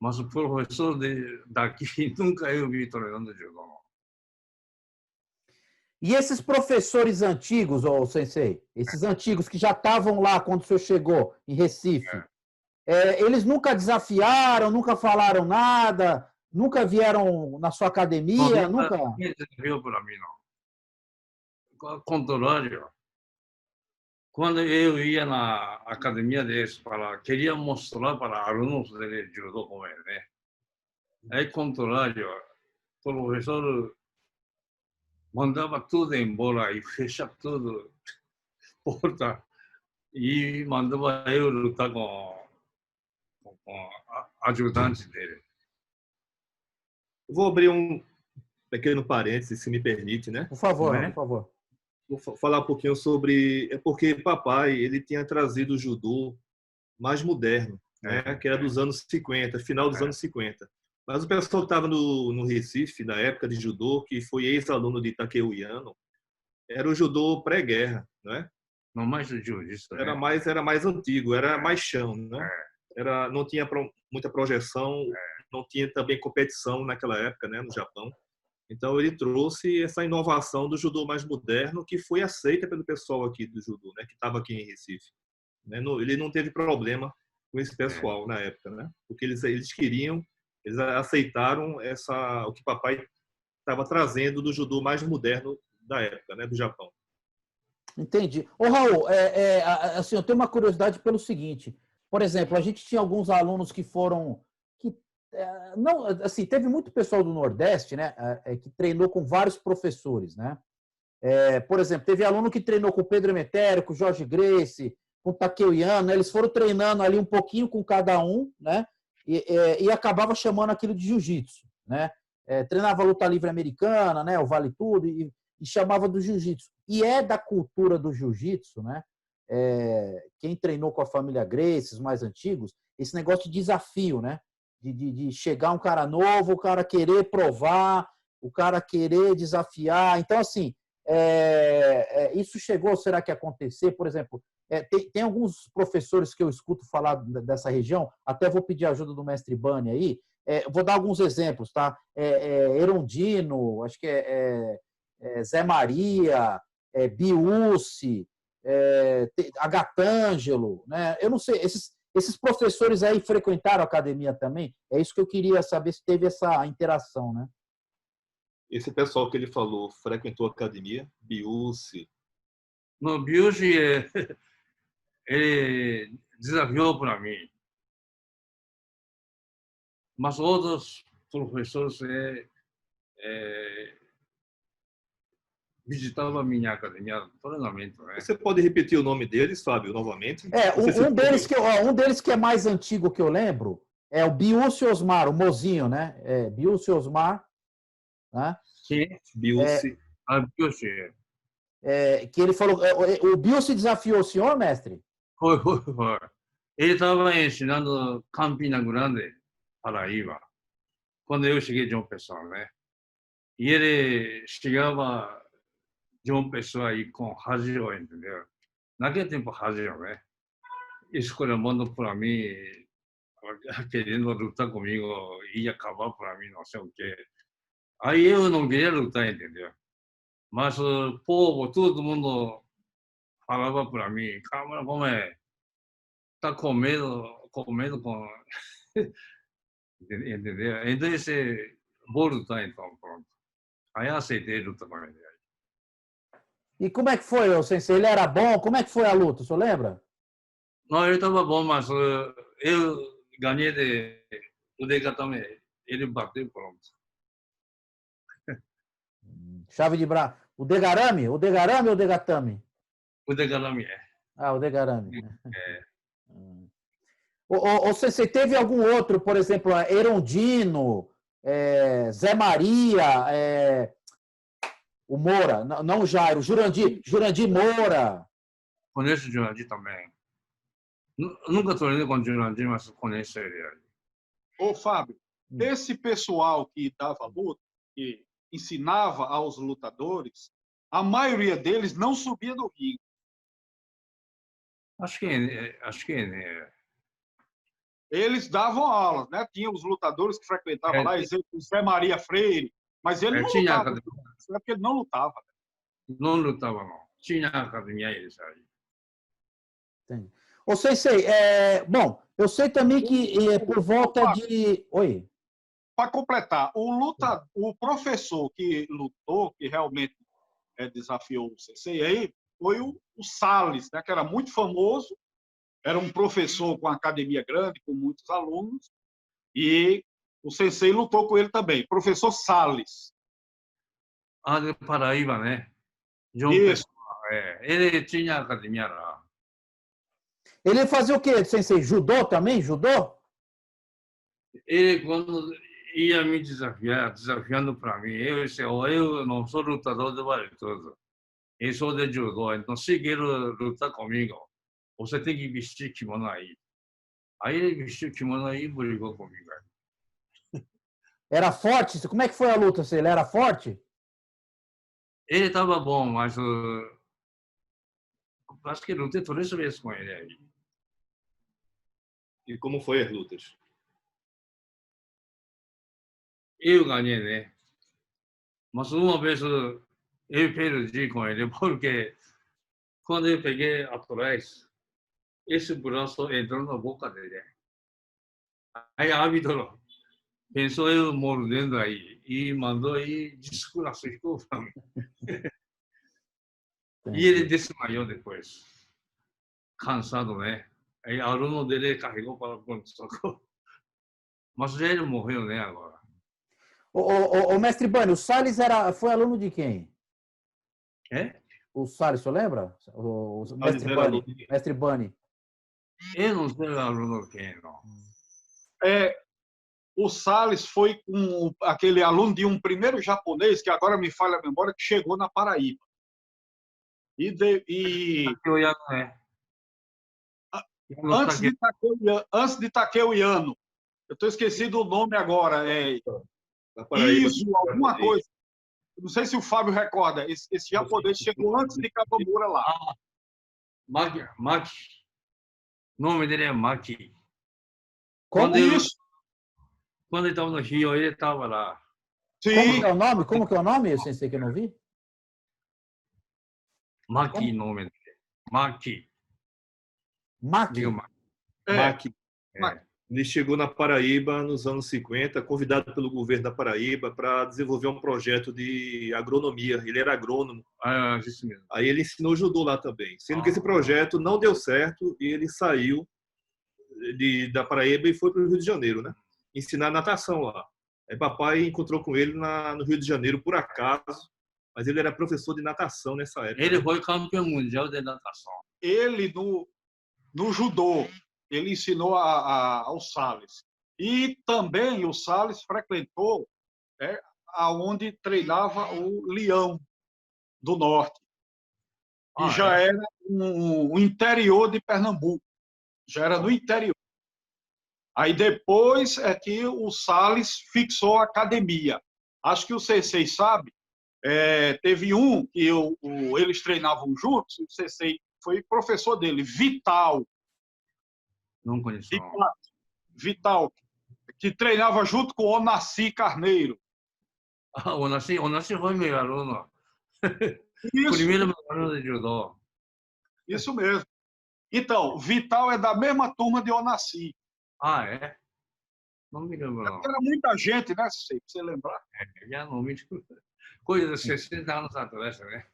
Mas o professor daqui nunca eu vi treinando judô, não. E esses professores antigos, ô Sensei, esses antigos que já estavam lá quando o senhor chegou em Recife, eles nunca desafiaram, nunca falaram nada, nunca vieram na sua academia, nunca? Ninguém desafiou para mim, não. Ao contrário, quando eu ia na academia deles, queria mostrar para alunos de judô como é, né? Aí, ao contrário, o professor mandava tudo embora e fechava tudo, porta, e mandava eu lutar com ajudante dele. Vou abrir um pequeno parênteses, se me permite, né? Por favor, por favor. Vou falar um pouquinho sobre... É porque papai, ele tinha trazido o judô mais moderno. né, que era dos anos 50, final dos anos 50. Mas o pessoal que estava no Recife, na época de judô, que foi ex-aluno de Takeuiano, era o judô pré-guerra, né? Não mais o jiu-jitsu, era mais antigo, era mais chão, né? Não tinha muita projeção, não tinha também competição naquela época, né, no Japão. Então ele trouxe essa inovação do judô mais moderno, que foi aceita pelo pessoal aqui do judô, né, que estava aqui em Recife. Ele não teve problema com esse pessoal na época, né? Porque eles queriam, eles aceitaram o que papai estava trazendo do judô mais moderno da época, né, do Japão. Entendi. Ô, Raul, assim, eu tenho uma curiosidade pelo seguinte. Por exemplo, a gente tinha alguns alunos que foram... não, assim, teve muito pessoal do Nordeste, né, que treinou com vários professores, né? Por exemplo, teve aluno que treinou com o Pedro Emetério, com o Jorge Gracie, com o Takeuiano, né? Eles foram treinando ali um pouquinho com cada um, né? E acabava chamando aquilo de jiu-jitsu, né? Treinava luta livre americana, né? O Vale Tudo, e chamava do jiu-jitsu. E é da cultura do jiu-jitsu, né? Quem treinou com a família Gracie, os mais antigos, esse negócio de desafio, né? De chegar um cara novo, o cara querer provar, o cara querer desafiar. Então, assim, isso chegou, será que acontecer? Por exemplo, tem alguns professores que eu escuto falar dessa região, até vou pedir a ajuda do mestre Bani aí, vou dar alguns exemplos, tá? Erondino, acho que Zé Maria, Biúci, Agatângelo, né? Eu não sei, esses professores aí frequentaram a academia também? É isso que eu queria saber, se teve essa interação, né? Esse pessoal que ele falou frequentou a academia, Biúci. Não, Biúci ele desafiou para mim. Mas outros professores visitavam a minha academia de treinamento, né? Você pode repetir o nome deles, Fábio, novamente? Um deles que é mais antigo que eu lembro é o Biúcio Osmar, o mozinho, né? Biúcio Osmar, né? Quem? Biúci. Biúci. Que ele falou, o Biúcio desafiou o senhor, mestre? Foi. Ele estava ensinando Campina Grande, Paraíba, quando eu cheguei de João Pessoa, né? E ele chegava de uma pessoa aí com Hajio, entendeu? Naquele tempo, Hajio, né? Escolheu mandou para mim, querendo lutar comigo, ia acabar para mim, não sei o quê. Aí eu não queria lutar, entendeu? Mas o povo, todo mundo falava para mim, câmera, como é? Tá com medo com... Entendeu? Então, vou lutar, então, pronto. Aí aceitei lutar com ele. E como é que foi, o sensei? Ele era bom? Como é que foi a luta? O senhor lembra? Não, ele estava bom, mas eu ganhei o degatame. Ele bateu, pronto. Chave de braço. O degarame? O degarame ou o degatame? O degatame o degarame. Sensei, teve algum outro, por exemplo, Erondino, Zé Maria, o Moura, não o Jairo, Jurandir Moura. Conheço o Jurandir também. Nunca treinei com o Jurandir, mas conheço ele. Ô, Fábio, esse pessoal que dava luta, que ensinava aos lutadores, a maioria deles não subia do ringue. Acho que Eles davam aulas, né? Tinha os lutadores que frequentavam lá, exemplo, Zé Maria Freire, mas ele não lutava. Porque ele não lutava. Não lutava, não. Tinha academia eles aí. Entendi. Ô, Sensei, bom, eu sei também que por volta de... Oi. Para completar, o professor que lutou, que realmente desafiou o Sensei aí, foi o Salles, né? Que era muito famoso, era um professor com academia grande, com muitos alunos, e o Sensei lutou com ele também, professor Salles. De Paraíba, né? João Pessoa. Ele tinha academia lá. Ele fazia o quê, Sensei? Judô também? Judô? Ele, quando ia me desafiando para mim, eu não sou lutador de vale tudo. Eu sou de judô, então se quer lutar comigo, você tem que vestir kimono aí. Aí ele vestiu o kimono e brigou comigo. Era forte? Como é que foi a luta? Ele era forte? Ele estava bom, mas acho que lutei 3 vezes com ele aí. E como foi as lutas? Eu ganhei, né? Mas uma vez eu perdi com ele, porque quando eu peguei atrás, esse braço entrou na boca dele. Aí o árbitro pensou eu mordendo aí e mandou aí desclassificou para mim. E ele desmaiou depois, cansado, né? Aí aluno dele carregou para o pronto-socorro. Mas ele morreu, né, agora. O mestre Bani, o Salles foi aluno de quem? É? O Salles, você lembra? O mestre era Bani. aluno de- Mestre Bani. Eu não sei aluno quem, não. O Salles foi aquele aluno de um primeiro japonês, que agora me falha a memória, que chegou na Paraíba. Eu já não é. Antes de Takeo Yano. Eu estou esquecido o nome agora. Na Paraíba. Isso, alguma coisa. Não sei se o Fábio recorda. Esse japonês chegou antes de Kawamura lá. Maki. O nome dele é Maki. Como Isso, Quando ele estava no Rio, ele estava lá. Como sim. que é o nome? Como que é o nome, sensei, que eu não vi? Maki, nome dele. Maki. Maki. Diga Maki. Maqui. É. Ele chegou na Paraíba nos anos 50, convidado pelo governo da Paraíba para desenvolver um projeto de agronomia. Ele era agrônomo. Ah, isso mesmo. Aí ele ensinou judô lá também. Sendo que esse projeto não deu certo e ele saiu da Paraíba e foi para o Rio de Janeiro, né? Ensinar natação lá. Aí papai encontrou com ele no Rio de Janeiro por acaso, mas ele era professor de natação nessa época. Ele foi campeão mundial de natação. Ele, no judô, ele ensinou ao Salles. E também o Salles frequentou aonde treinava o Leão do Norte. E já era o interior de Pernambuco. Já era no interior. Aí depois é que o Salles fixou a academia. Acho que o Sensei sabe. Teve um que eles treinavam juntos, o Sensei foi professor dele, Vital. Não conheço. Vital, que treinava junto com o Onassi Carneiro. O Nasci foi meu aluno. Isso, Primeiro meu aluno de judô. isso mesmo. Então, Vital é da mesma turma de Onassi. Ah, é? Não me lembro, não. Era muita gente, né, Sensei, pra você lembrar. Já não me... Coisa de 60 anos atrás, né?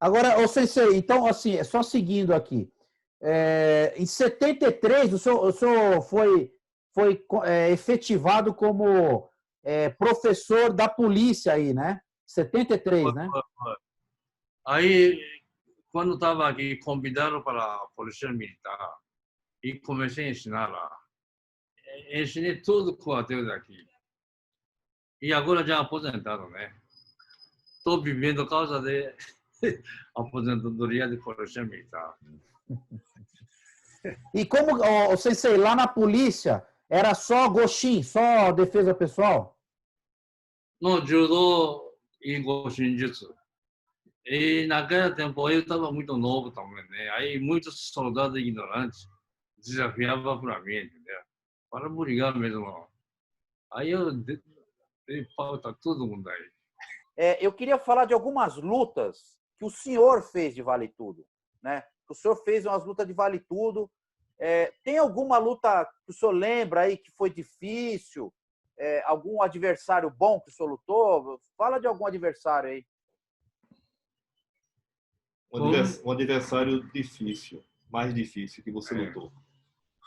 Agora, ô sensei, então, assim, só seguindo aqui. Em 73, o senhor foi efetivado como professor da polícia aí, né? 73, né? Aí, quando estava aqui, convidaram para a Polícia Militar e comecei a ensinar lá. Ensinei todo o quartel daqui. E agora já aposentado, né? Estou vivendo por causa de aposentadoria de Polícia Militar. E como, ô, sensei, lá na polícia, era só goshin, só defesa pessoal? No judô e Goshinjutsu. E naquele tempo eu estava muito novo também, né? Aí muitos soldados ignorantes desafiavam para mim, entendeu? Para brigar mesmo. Aí eu dei falta todo mundo aí. Eu queria falar de algumas lutas que o senhor fez de Vale Tudo, né? O senhor fez umas lutas de Vale Tudo. Tem alguma luta que o senhor lembra aí que foi difícil? Algum adversário bom que o senhor lutou? Fala de algum adversário aí. Um adversário difícil, mais difícil que você lutou.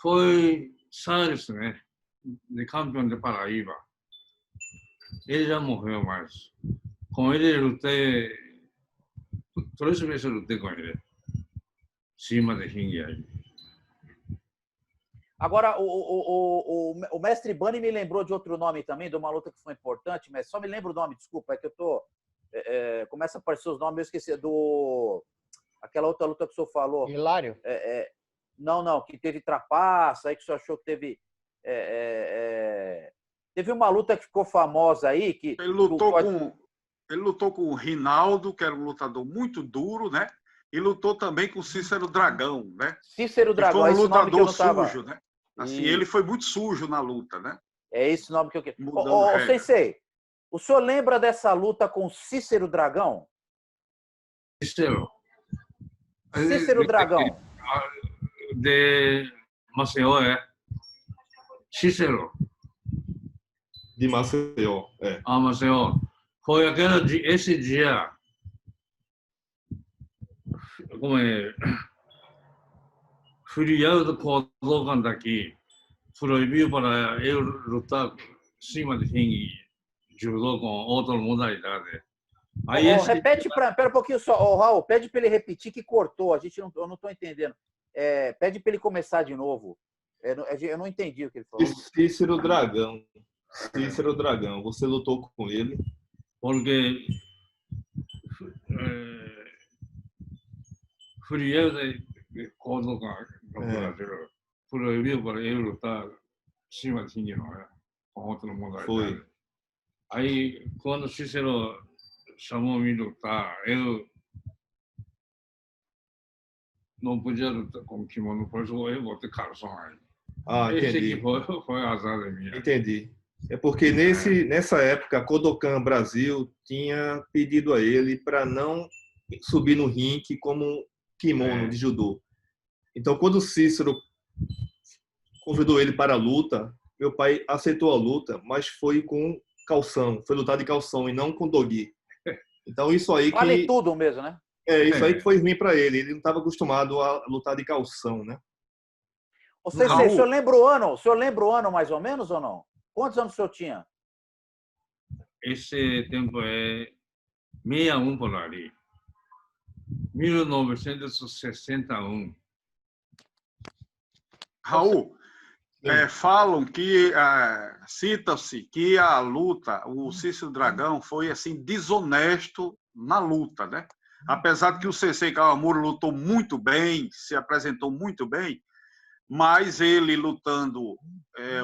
Foi Salles, né? De campeão de Paraíba. Ele já morreu, mas com ele eu lutei. 3 vezes eu lutei com ele. Cima de ringue aí. Agora, o mestre Bani me lembrou de outro nome também, de uma luta que foi importante, mas só me lembro o nome, desculpa, é que eu tô... começa a aparecer os nomes, eu esqueci, aquela outra luta que o senhor falou. Hilário? Não, que teve trapaça, aí que o senhor achou que teve... Teve uma luta que ficou famosa aí, que... Ele lutou com o Rinaldo, que era um lutador muito duro, né? E lutou também com o Cícero Dragão, né? Cícero Dragão, que foi um esse nome que eu lutador não tava... sujo, né? Assim, ele foi muito sujo na luta, né? É esse nome que eu quero. Mudando regra. Sensei, o senhor lembra dessa luta com Cícero Dragão? Cícero. Cícero Dragão. De Maceió, Cícero. De Maceió, Maceió. Foi esse dia, como é, feriado Kodokan daqui, proibiu para eu lutar cima de ringue, judô com outra modalidade. Aí repete pera um pouquinho só, Raul, pede para ele repetir que cortou, eu não estou entendendo. Pede para ele começar de novo. Eu não entendi o que ele falou. Cícero Dragão. Cícero Dragão, você lutou com ele? Porque feriado de Kodokan no Brasil proibiu para eu lutar cima de ringue, com outra modalidade. Foi. Aí, quando Cícero chamou me lutar, eu não podia lutar com kimono, por isso eu botei calção aí. Entendi. Esse que foi azar da minha. Entendi. É porque nessa época, a Kodokan Brasil tinha pedido a ele para não subir no ringue como kimono de judô. Então, quando o Cícero convidou ele para a luta, meu pai aceitou a luta, mas foi com calção, foi lutar de calção e não com dogi. Então, isso aí Vale tudo mesmo, né? Isso aí que foi ruim para ele. Ele não estava acostumado a lutar de calção, né? O senhor lembra o ano? O senhor lembra o ano mais ou menos ou não? Quantos anos o senhor tinha? Esse tempo é 61 por ali. 1961. Raul, falam que, cita-se que a luta, o Cícero Dragão foi assim desonesto na luta, né? Apesar de que o Sensei Kawamura lutou muito bem, se apresentou muito bem, mas ele lutando,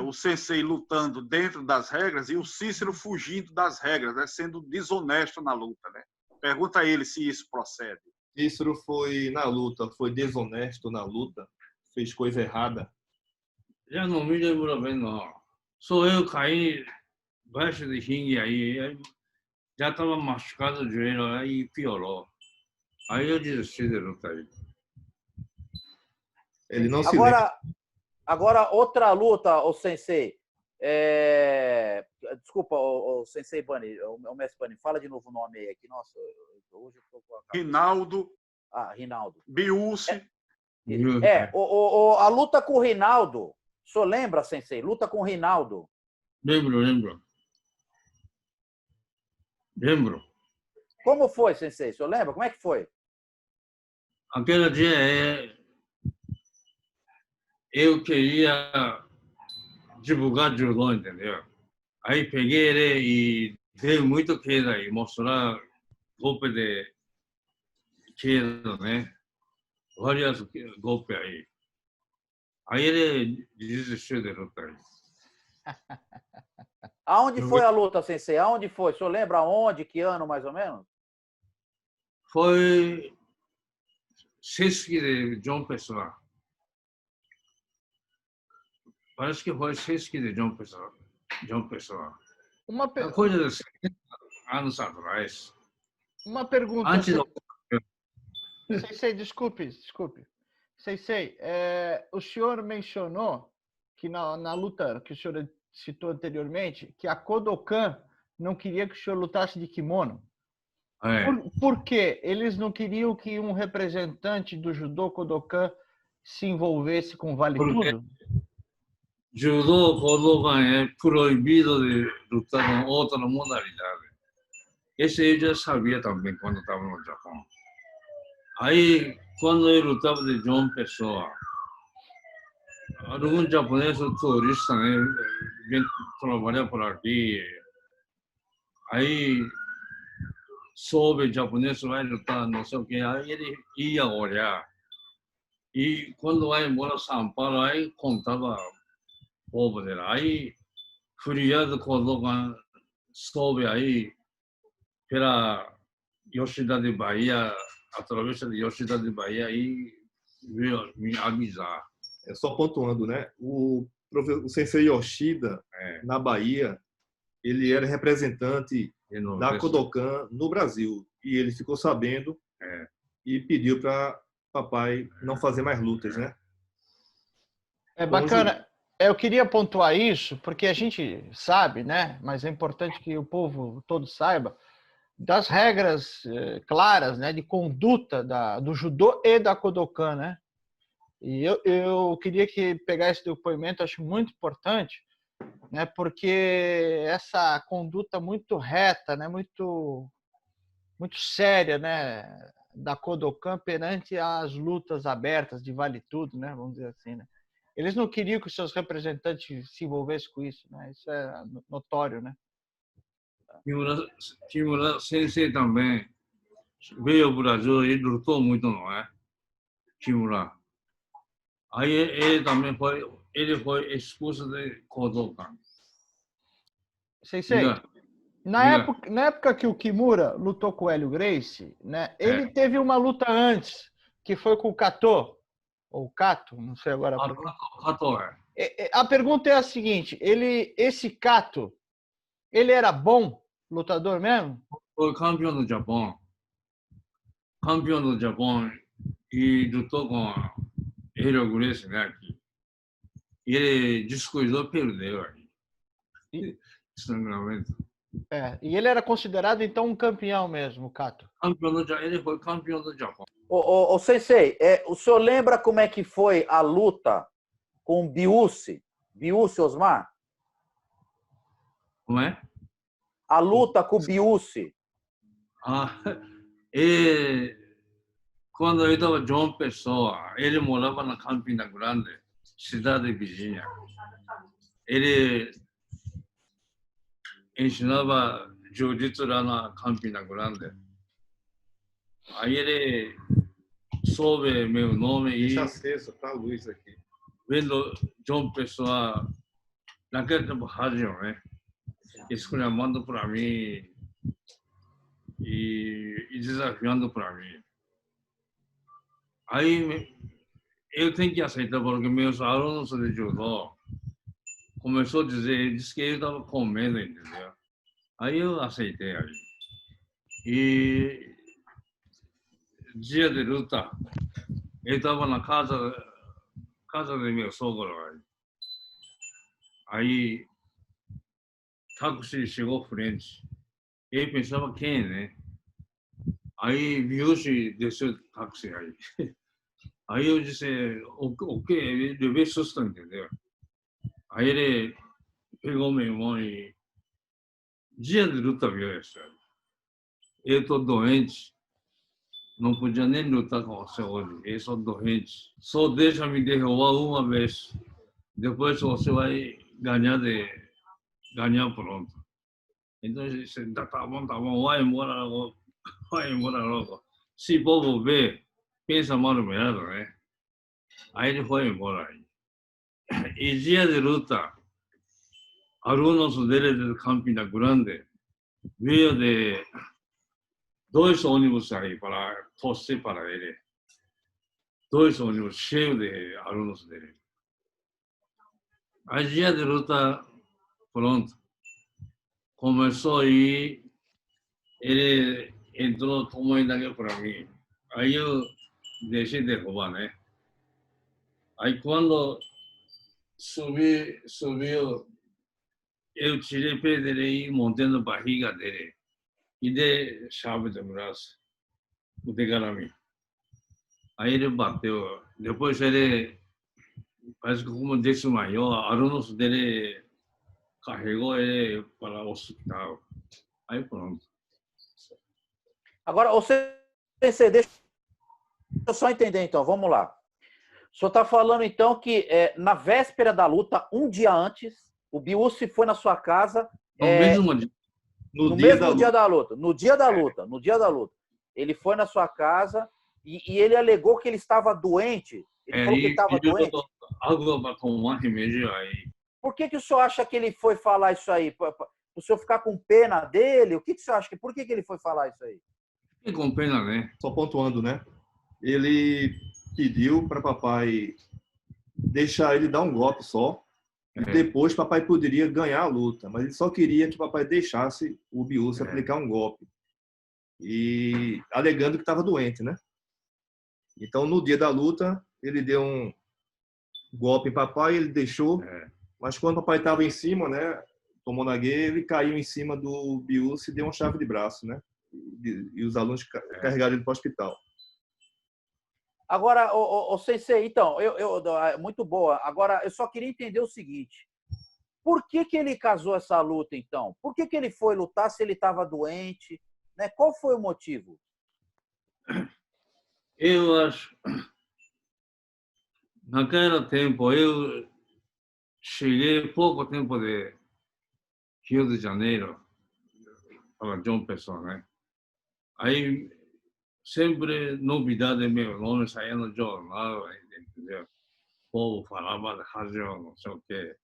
o Sensei lutando dentro das regras e o Cícero fugindo das regras, né? Sendo desonesto na luta, né? Pergunta a ele se isso procede. Cícero foi na luta, foi desonesto na luta, fez coisa errada. Já não me lembro bem, não. Só eu caí baixo de ringue aí, já estava machucado o joelho, aí piorou. Aí eu desisti de lutar aí. Ele não se lembra. Agora, outra luta, o Sensei. Desculpa, o Sensei Bunny, o mestre Bunny, fala de novo o nome aí aqui. Nossa, hoje eu tô com a cabeça. Rinaldo. Rinaldo. Biúce. A luta com o Rinaldo. O senhor lembra, Sensei? Luta com o Rinaldo. Lembro. Como foi, Sensei? O senhor lembra? Como é que foi? Aquele dia eu queria divulgar judô, entendeu? Aí peguei ele e dei muito queda e mostrar golpe de queda, né? Vários golpes aí. Aí ele desistiu de lutar. Aonde foi a luta, Sensei? Aonde foi? O senhor lembra aonde? Que ano, mais ou menos? Foi Sesc de João Pessoa. Parece que foi Sesc de João Pessoa. Uma coisa de 70 anos atrás. Uma pergunta. Antes Sensei, desculpe. Sensei, o senhor mencionou que na luta que o senhor citou anteriormente, que a Kodokan não queria que o senhor lutasse de kimono. Por quê? Eles não queriam que um representante do judô Kodokan se envolvesse com Vale Tudo? Judô Kodokan é proibido de lutar com outra modalidade. Esse eu já sabia também quando estava no Japão. Aí, quando eu lutava de João Pessoa, algum japonês turista, né, vem trabalhar por aqui. Aí, soube japonês vai lutar, não sei o que, aí ele ia olhar. E quando aí mora em São Paulo, aí contava povo dele. Aí, feriado, Kodokan, soube aí pela Yoshida de Bahia, através de Yoshida de Bahia, aí veio me avisar. É só pontuando, né? O sensei Yoshida, na Bahia, ele era representante da Kodokan no Brasil. E ele ficou sabendo e pediu para papai não fazer mais lutas, né? É bacana. Eu queria pontuar isso, porque a gente sabe, né? Mas é importante que o povo todo saiba das regras claras, né? De conduta do judô e da Kodokan, né? E eu queria pegar esse depoimento, acho muito importante, né? Porque essa conduta muito reta, né? Muito séria, né? Da Kodokan perante as lutas abertas de vale tudo, né? Vamos dizer assim, né? Eles não queriam que os seus representantes se envolvessem com isso, né? Isso é notório, né? Kimura Sensei também veio ao Brasil e lutou muito, não é? Kimura. Aí ele também foi expulso de Kodokan. Sensei, na época que o Kimura lutou com o Hélio Gracie, né? Ele teve uma luta antes, que foi com o Kato, ou Kato, não sei agora. Kato, A pergunta é a seguinte: esse Kato, ele era bom lutador mesmo? Foi campeão do Japão. Campeão do Japão e lutou com Hélio Gracie, né? Aqui. Ele descuidou, perdeu aí. Estrangulamento. E ele era considerado, então, um campeão mesmo, o Kato. Ele foi campeão do Japão. Ô, Sensei, o senhor lembra como é que foi a luta com o Biusi Osmar? Como é? A luta com o Biusi. Quando eu estava João Pessoa, ele morava na Campina Grande, cidade vizinha. Ele ensinava jiu-jitsu lá na Campina Grande. Aí ele soube meu nome e Deixa aceso, tá a luz aqui. vendo João Pessoa naquele tempo rádio, né? Escolhendo para mim e desafiando para mim. Aí eu tenho que aceitar, porque meus alunos de judô começou a dizer, disse que eu estava com medo, entendeu? Aí eu aceitei aí. E dia de luta, eu estava na casa de meu sogro aí. Aí táxi chegou frente. Eu pensava quem, né? Aí Biusi desceu do táxi aí. Aí eu disse, o que? Ele levei susto, entendeu? Aí ele pegou meu irmão e dia de luta viu isso. Eu estou doente, não podia nem lutar com você hoje. Eu sou doente. Só deixa me derrubar uma vez. Depois você vai ganhar pronto. Então eu disse, tá bom, vai embora logo. Se o povo ver, pensa mal no merda, né? Aí ele foi embora aí. E dia de luta, alunos dele de Campina Grande veio de 2 ônibus aí para torcer para ele. 2 ônibus cheios de alunos dele. Aí dia de luta, pronto. Começou aí, ele entrou tomando aqui para mim. Aí eu deixei derrubar, né? Aí quando subiu, eu tirei o pé dele e montei na barriga dele. E dei chave de braço, o degarami. Aí ele bateu. Depois ele, parece que como desmaiou, alunos dele carregou ele para o hospital. Aí pronto. Agora, Sensei, deixa eu só entender então, vamos lá. O senhor está falando então que na véspera da luta, um dia antes, o Biusi foi na sua casa. No mesmo dia da luta. No dia da luta. Ele foi na sua casa e ele alegou que ele estava doente. Ele falou que estava doente. Algo para tomar remédio aí. Por que o senhor acha que ele foi falar isso aí? O senhor ficar com pena dele? O que o senhor acha? Por que ele foi falar isso aí? E com pena, né? Só pontuando, né? Ele pediu para papai deixar ele dar um golpe só. E depois papai poderia ganhar a luta. Mas ele só queria que papai deixasse o Biúcio aplicar um golpe. E alegando que estava doente, né? Então, no dia da luta, ele deu um golpe em papai, ele deixou. Mas quando papai estava em cima, né? Tomou na guerra, ele caiu em cima do Biúcio e deu uma chave de braço, né? E os alunos carregaram ele para o hospital. Agora, o Sensei, então, muito boa. Agora, eu só queria entender o seguinte. Por que ele casou essa luta, então? Por que ele foi lutar se ele estava doente? Né? Qual foi o motivo? Eu acho... Naquele tempo, eu cheguei pouco tempo de Rio de Janeiro para João Pessoa, né? Aí, sempre novidade meu nome saía no jornal, entendeu? O povo falava de rádio, não sei o quê.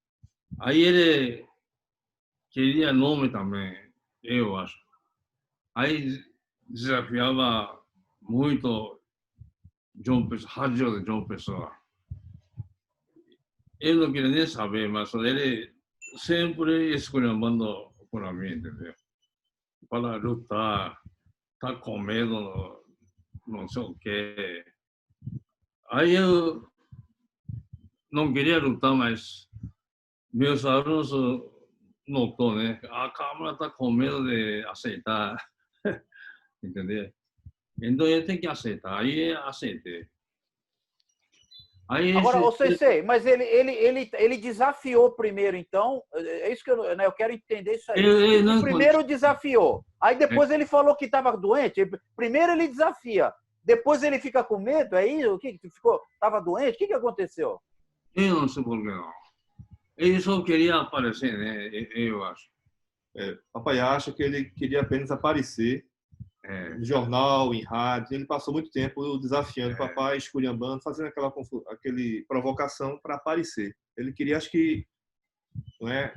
Aí ele queria nome também, eu acho. Aí desafiava muito João Pessoa, rádio de João Pessoa. Eu não queria nem saber, mas ele sempre escolhendo para mim, entendeu? Para lutar, tá com medo, não sei o quê. Aí eu não queria lutar, mas meus alunos notou, né? A Câmara está com medo de aceitar, entendeu? Então eu tenho que aceitar. Aí aceitei. Aí agora, Sensei, mas ele desafiou primeiro, então. É isso que eu quero entender isso aí. Ele primeiro desafiou. Aí depois ele falou que estava doente. Primeiro ele desafia. Depois ele fica com medo. É isso? O que ficou? Estava doente? O que aconteceu? Eu não sei por que não. Ele só queria aparecer, né? Eu acho. Papai acha que ele queria apenas aparecer em jornal, em rádio. Ele passou muito tempo desafiando papai, esculhambando, fazendo aquele provocação para aparecer. Ele queria, acho que, não é,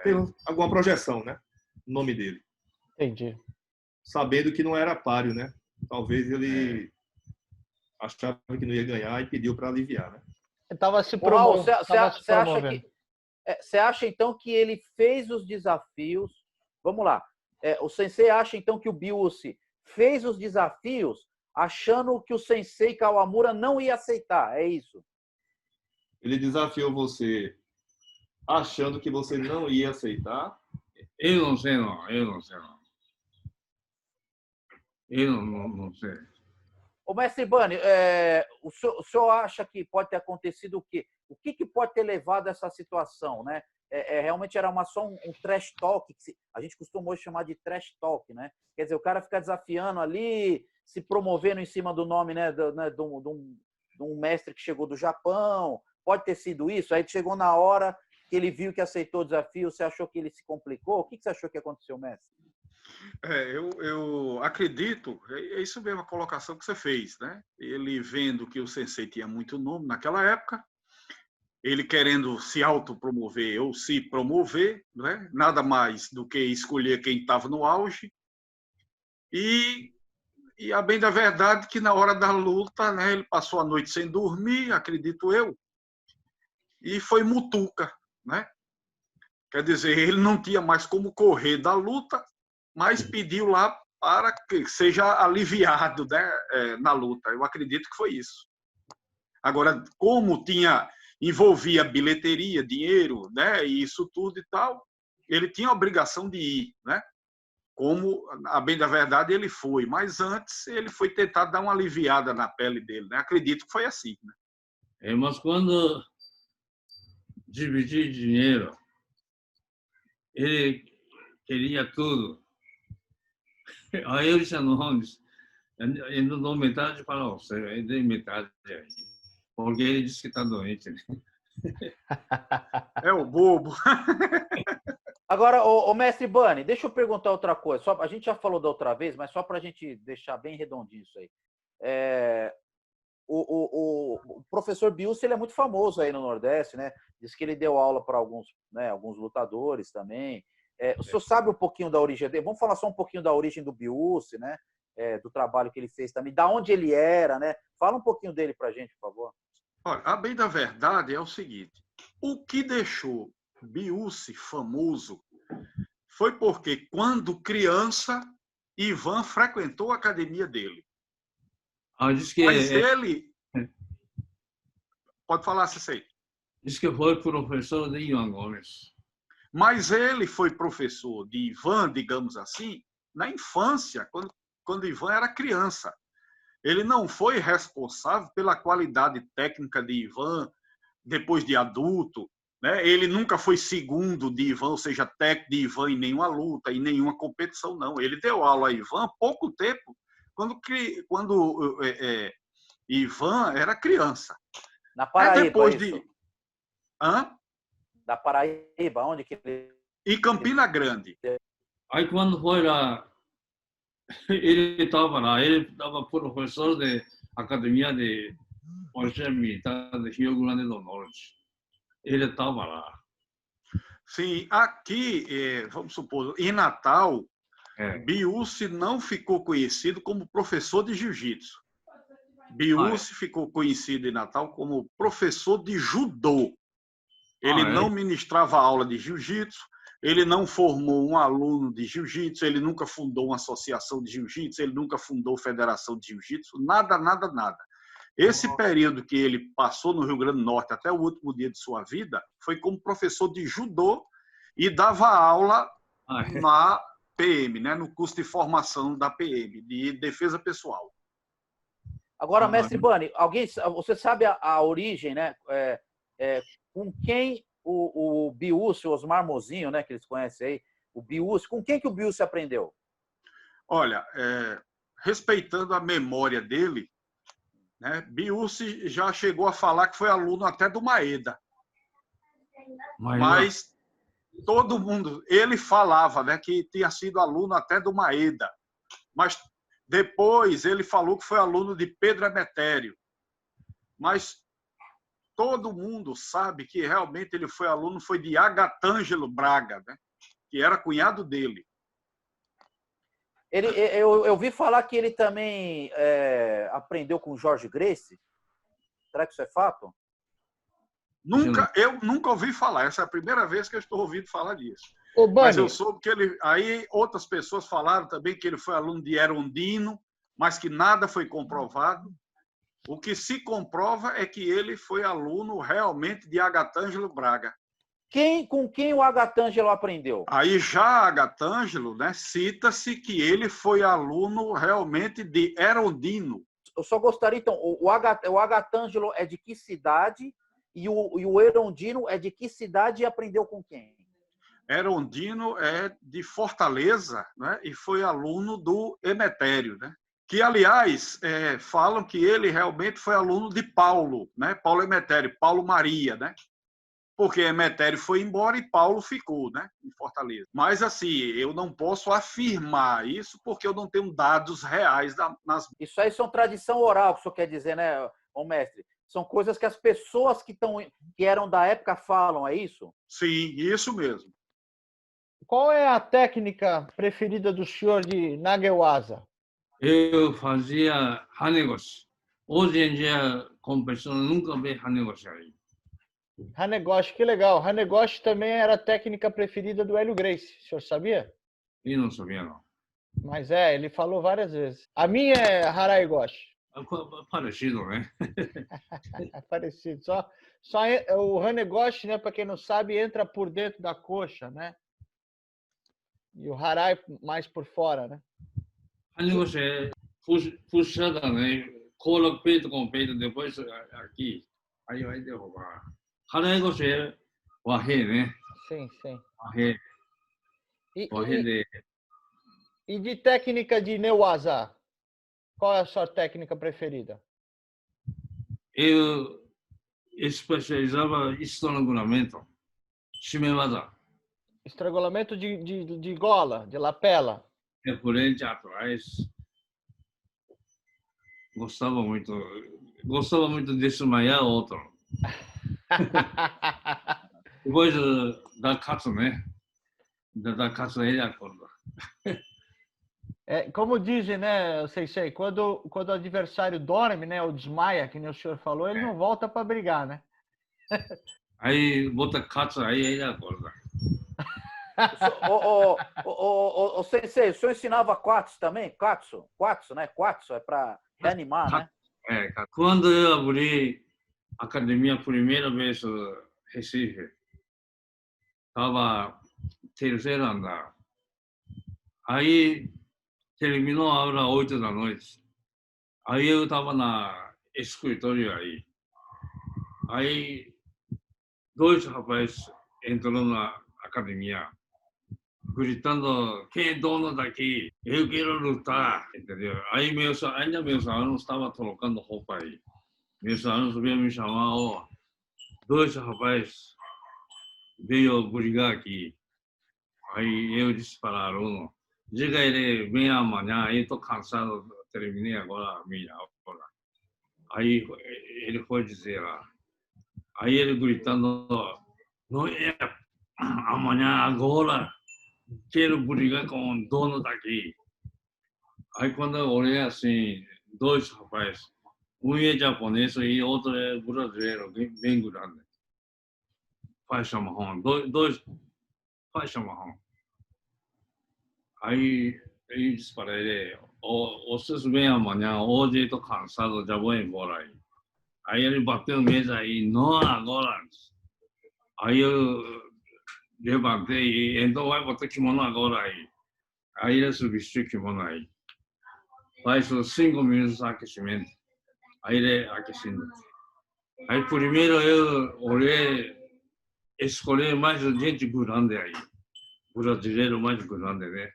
ter alguma projeção, né? No nome dele. Entendi. Sabendo que não era páreo, né? Talvez ele achava que não ia ganhar e pediu para aliviar, né? Ele estava se promovendo. Você acha, então, que ele fez os desafios... Vamos lá. O Sensei acha, então, que o Biúcio fez os desafios achando que o Sensei Kawamura não ia aceitar. É isso? Ele desafiou você achando que você não ia aceitar? Eu não sei, não. Eu não sei, não. Eu não sei. Ô, mestre Bani, o senhor acha que pode ter acontecido o quê? O que pode ter levado a essa situação, né? Realmente era só um trash talk, que a gente costuma hoje chamar de trash talk, né? Quer dizer, o cara fica desafiando ali, se promovendo em cima do nome, né, de um mestre que chegou do Japão. Pode ter sido isso? Aí chegou na hora que ele viu que aceitou o desafio, você achou que ele se complicou? O que você achou que aconteceu, mestre? Eu acredito, é isso mesmo a colocação que você fez, né? Ele vendo que o Sensei tinha muito nome naquela época, ele querendo se autopromover ou se promover, né? Nada mais do que escolher quem estava no auge. E a bem da verdade que na hora da luta, né, ele passou a noite sem dormir, acredito eu, e foi mutuca, né? Quer dizer, ele não tinha mais como correr da luta, mas pediu lá para que seja aliviado, né, na luta. Eu acredito que foi isso. Agora, como envolvia bilheteria, dinheiro, né, e isso tudo e tal, ele tinha a obrigação de ir, né? Como, a bem da verdade, ele foi. Mas antes, ele foi tentar dar uma aliviada na pele dele, né? Acredito que foi assim, né? Mas quando dividir dinheiro, ele queria tudo. Aí eu disse, não, eu não dou metade para você, eu dei metade aí. Porque ele disse que está doente. É o bobo. Agora, o mestre Bani, deixa eu perguntar outra coisa. A gente já falou da outra vez, mas só para a gente deixar bem redondinho isso aí. o professor Biussi, ele é muito famoso aí no Nordeste, né? Diz que ele deu aula para alguns, né, alguns lutadores também. O senhor sabe um pouquinho da origem dele? Vamos falar só um pouquinho da origem do Biussi, né? Do trabalho que ele fez também, da onde ele era, né? Fala um pouquinho dele para a gente, por favor. Olha, a bem da verdade é o seguinte: o que deixou Biussi famoso foi porque, quando criança, Ivan frequentou a academia dele. Diz que, Mas ele... Pode falar, Cissei. diz que foi professor de Ivan Gomes. Mas ele foi professor de Ivan, digamos assim, na infância, quando Ivan era criança. Ele não foi responsável pela qualidade técnica de Ivan depois de adulto, né? Ele nunca foi segundo de Ivan, ou seja, técnico de Ivan em nenhuma luta, em nenhuma competição, não. Ele deu aula a Ivan há pouco tempo, quando Ivan era criança. Na Paraíba, depois isso. de... Hã? Da Paraíba, onde que ele... Em Campina Grande. Aí quando foi lá, ele estava professor de academia de polícia militar de Rio Grande do Norte. Ele estava lá. Sim, aqui, vamos supor, em Natal, Biussi não ficou conhecido como professor de jiu-jitsu. Biussi ficou conhecido em Natal como professor de judô. Ele não ministrava aula de jiu-jitsu, ele não formou um aluno de jiu-jitsu, ele nunca fundou uma associação de jiu-jitsu, ele nunca fundou federação de jiu-jitsu, nada, nada, nada. Esse período que ele passou no Rio Grande do Norte até o último dia de sua vida foi como professor de judô e dava aula na PM, né, no curso de formação da PM, de defesa pessoal. Agora, mestre Bani, você sabe a origem, né? Com quem o Biussi, o Osmar Mozinho, né, que eles conhecem aí, o Biussi, com quem que o Biussi aprendeu? Olha, respeitando a memória dele, né, Biussi já chegou a falar que foi aluno até do Maeda. Mas todo mundo, ele falava, né, que tinha sido aluno até do Maeda. Mas depois ele falou que foi aluno de Pedro Emetério. Mas todo mundo sabe que realmente ele foi aluno de Agatângelo Braga, né, que era cunhado dele. Eu ouvi falar que ele também aprendeu com o Jorge Gracie. Será que isso é fato? Eu nunca ouvi falar. Essa é a primeira vez que eu estou ouvindo falar disso. Mas eu soube que ele... Aí outras pessoas falaram também que ele foi aluno de Erondino, mas que nada foi comprovado. O que se comprova é que ele foi aluno realmente de Agatângelo Braga. Com quem o Agatângelo aprendeu? Aí já Agatângelo, né, cita-se que ele foi aluno realmente de Erondino. Eu só gostaria, então, o Agatângelo é de que cidade e o Erondino é de que cidade e aprendeu com quem? Erondino é de Fortaleza, né, e foi aluno do Emetério, né? Que, aliás, falam que ele realmente foi aluno de Paulo, né? Paulo Emetério, Paulo Maria, né? Porque Emetério foi embora e Paulo ficou, né, em Fortaleza. Mas, assim, eu não posso afirmar isso porque eu não tenho dados reais nas... Isso aí são tradição oral, que o senhor quer dizer, né, ô mestre? São coisas que as pessoas que eram da época falam, é isso? Sim, isso mesmo. Qual é a técnica preferida do senhor de Nagewasa? Eu fazia Hanegoshi. Hoje em dia, competição, nunca vi Hanegoshi aí. Hanegoshi, que legal. Hanegoshi também era a técnica preferida do Hélio Gracie. O senhor sabia? Eu não sabia, não. Mas ele falou várias vezes. A minha é Haraigoshi. Parecido, né? É parecido. Só o Hanegoshi, né, para quem não sabe, entra por dentro da coxa, né? E o Harai mais por fora, né? Hanegoshi é puxada, né? Coloca peito com peito, depois aqui. Aí vai derrubar. Hanegoshi é warrei, né? Sim, sim. Warrei. E de técnica de Newaza? Qual é a sua técnica preferida? Eu especializava em estrangulamento. Shimewaza. Estrangulamento de gola, de lapela. É frente atrás. Gostava muito. gostava muito de desmaiar outro. Depois da caça, né? Da caça ele acorda. Como dizem, né, Sensei, quando o adversário dorme, né, ou desmaia, que nem o senhor falou, ele não volta para brigar, né? Aí bota caça, aí ele acorda. Ô, Sensei, o senhor ensinava Quatsu também? Quatsu, né? Quatsu é para reanimar, né? Quando eu abri a academia a primeira vez no Recife, estava terceiro andar. Aí terminou a aula às 8 da noite. Aí eu estava na escritório aí. Aí dois rapazes entraram na academia, gritando: quem é dono daqui? Eu quero lutar, entendeu? Aí ainda meus alunos estavam trocando roupa aí. Meus alunos vieram me chamar: ó, dois rapazes veio brigar aqui. Aí eu disse para o aluno: diga ele, vem amanhã, eu estou cansado, terminei agora a minha aula. Aí ele foi dizer lá. Aí ele gritando: não é amanhã, agora, quero brigar com o dono daqui. Aí quando eu olhei assim, dois rapazes, um é japonês e outro é brasileiro, bem grande. Faixa marrom, dois faixa marrom. Aí eu disse para ele: vocês vêm amanhã, hoje estou cansado, já vou embora aí. Aí ele bateu na mesa aí: não, agora. Aí eu levantei e então vai botar kimono agora aí. Aí ele vestiu o kimono aí. Faz 5 minutos de aquecimento. Aí ele aquecendo. Aí primeiro eu olhei, escolhi mais gente grande aí. Brasileiro mais grande, né?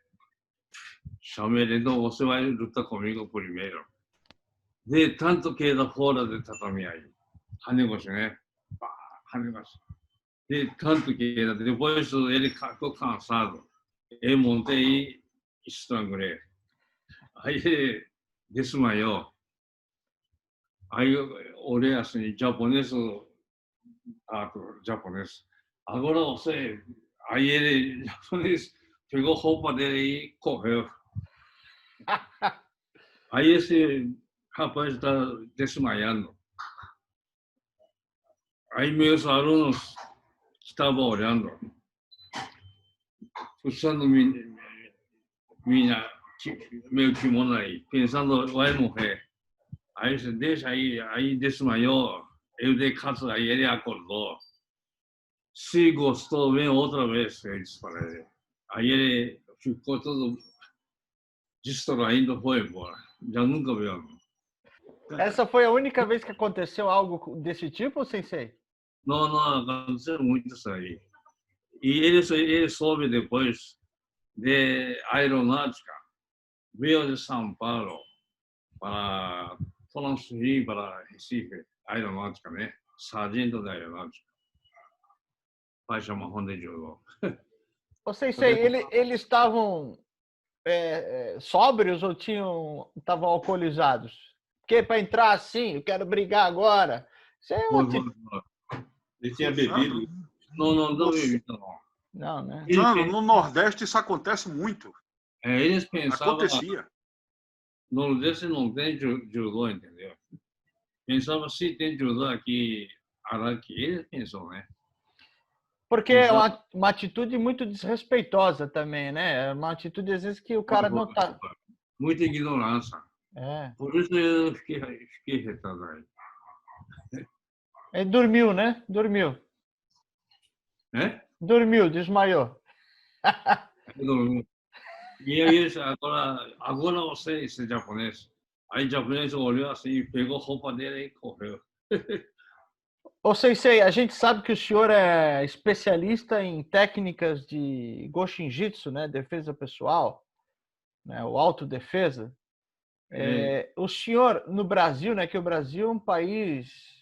Chamei ele: então você vai lutar comigo primeiro. De tanto que era fora de tatami aí. Hanegoshi, né? Hanegoshi. De tanto que era. Depois ele ficou cansado. Eu montei e estrangulei. Aí ele desmaiou. Aí eu olhei assim, japonês. Agora você. Aí ele, japonês, pegou roupa dele e correu. Aí esse rapaz está desmaiando. Aí meus alunos estavam olhando, puxando meu kimono aí, pensando: vai morrer. Aí deixa aí desmaiou. Eu dei caça aí, ele acordou. Se gostou, vem outra vez, eu disse para ele. Aí ele ficou todo distraído, foi embora. Já nunca viu. Essa foi a única vez que aconteceu algo desse tipo, Sensei? Não aconteceu muito isso aí. E ele soube depois de aeronáutica. Veio de São Paulo para transferir para Recife, aeronáutica, né? Sargento da aeronáutica. Faixa marrom de judô. Ô, Sensei, eles estavam sóbrios ou estavam alcoolizados? Porque para entrar assim, eu quero brigar agora. Isso é Ele tinha bebido. Não bebido, não. Não, né? No Nordeste isso acontece muito. Eles pensavam... Acontecia. No Nordeste não tem judô, entendeu? Pensava: se tem judô aqui, Araki, eles pensam, né? Porque é uma atitude muito desrespeitosa também, né? É uma atitude, às vezes, que o cara não tá... Muita ignorância. Por isso eu fiquei retardado. Ele dormiu, né? Dormiu. Dormiu, desmaiou. Dormiu. E aí, agora você, esse japonês. Aí o japonês olhou assim, pegou a roupa dele e correu. Ô, Sensei, a gente sabe que o senhor é especialista em técnicas de Goshin-Jitsu, né? Defesa pessoal, né? O autodefesa. O senhor, no Brasil, né? Que o Brasil é um país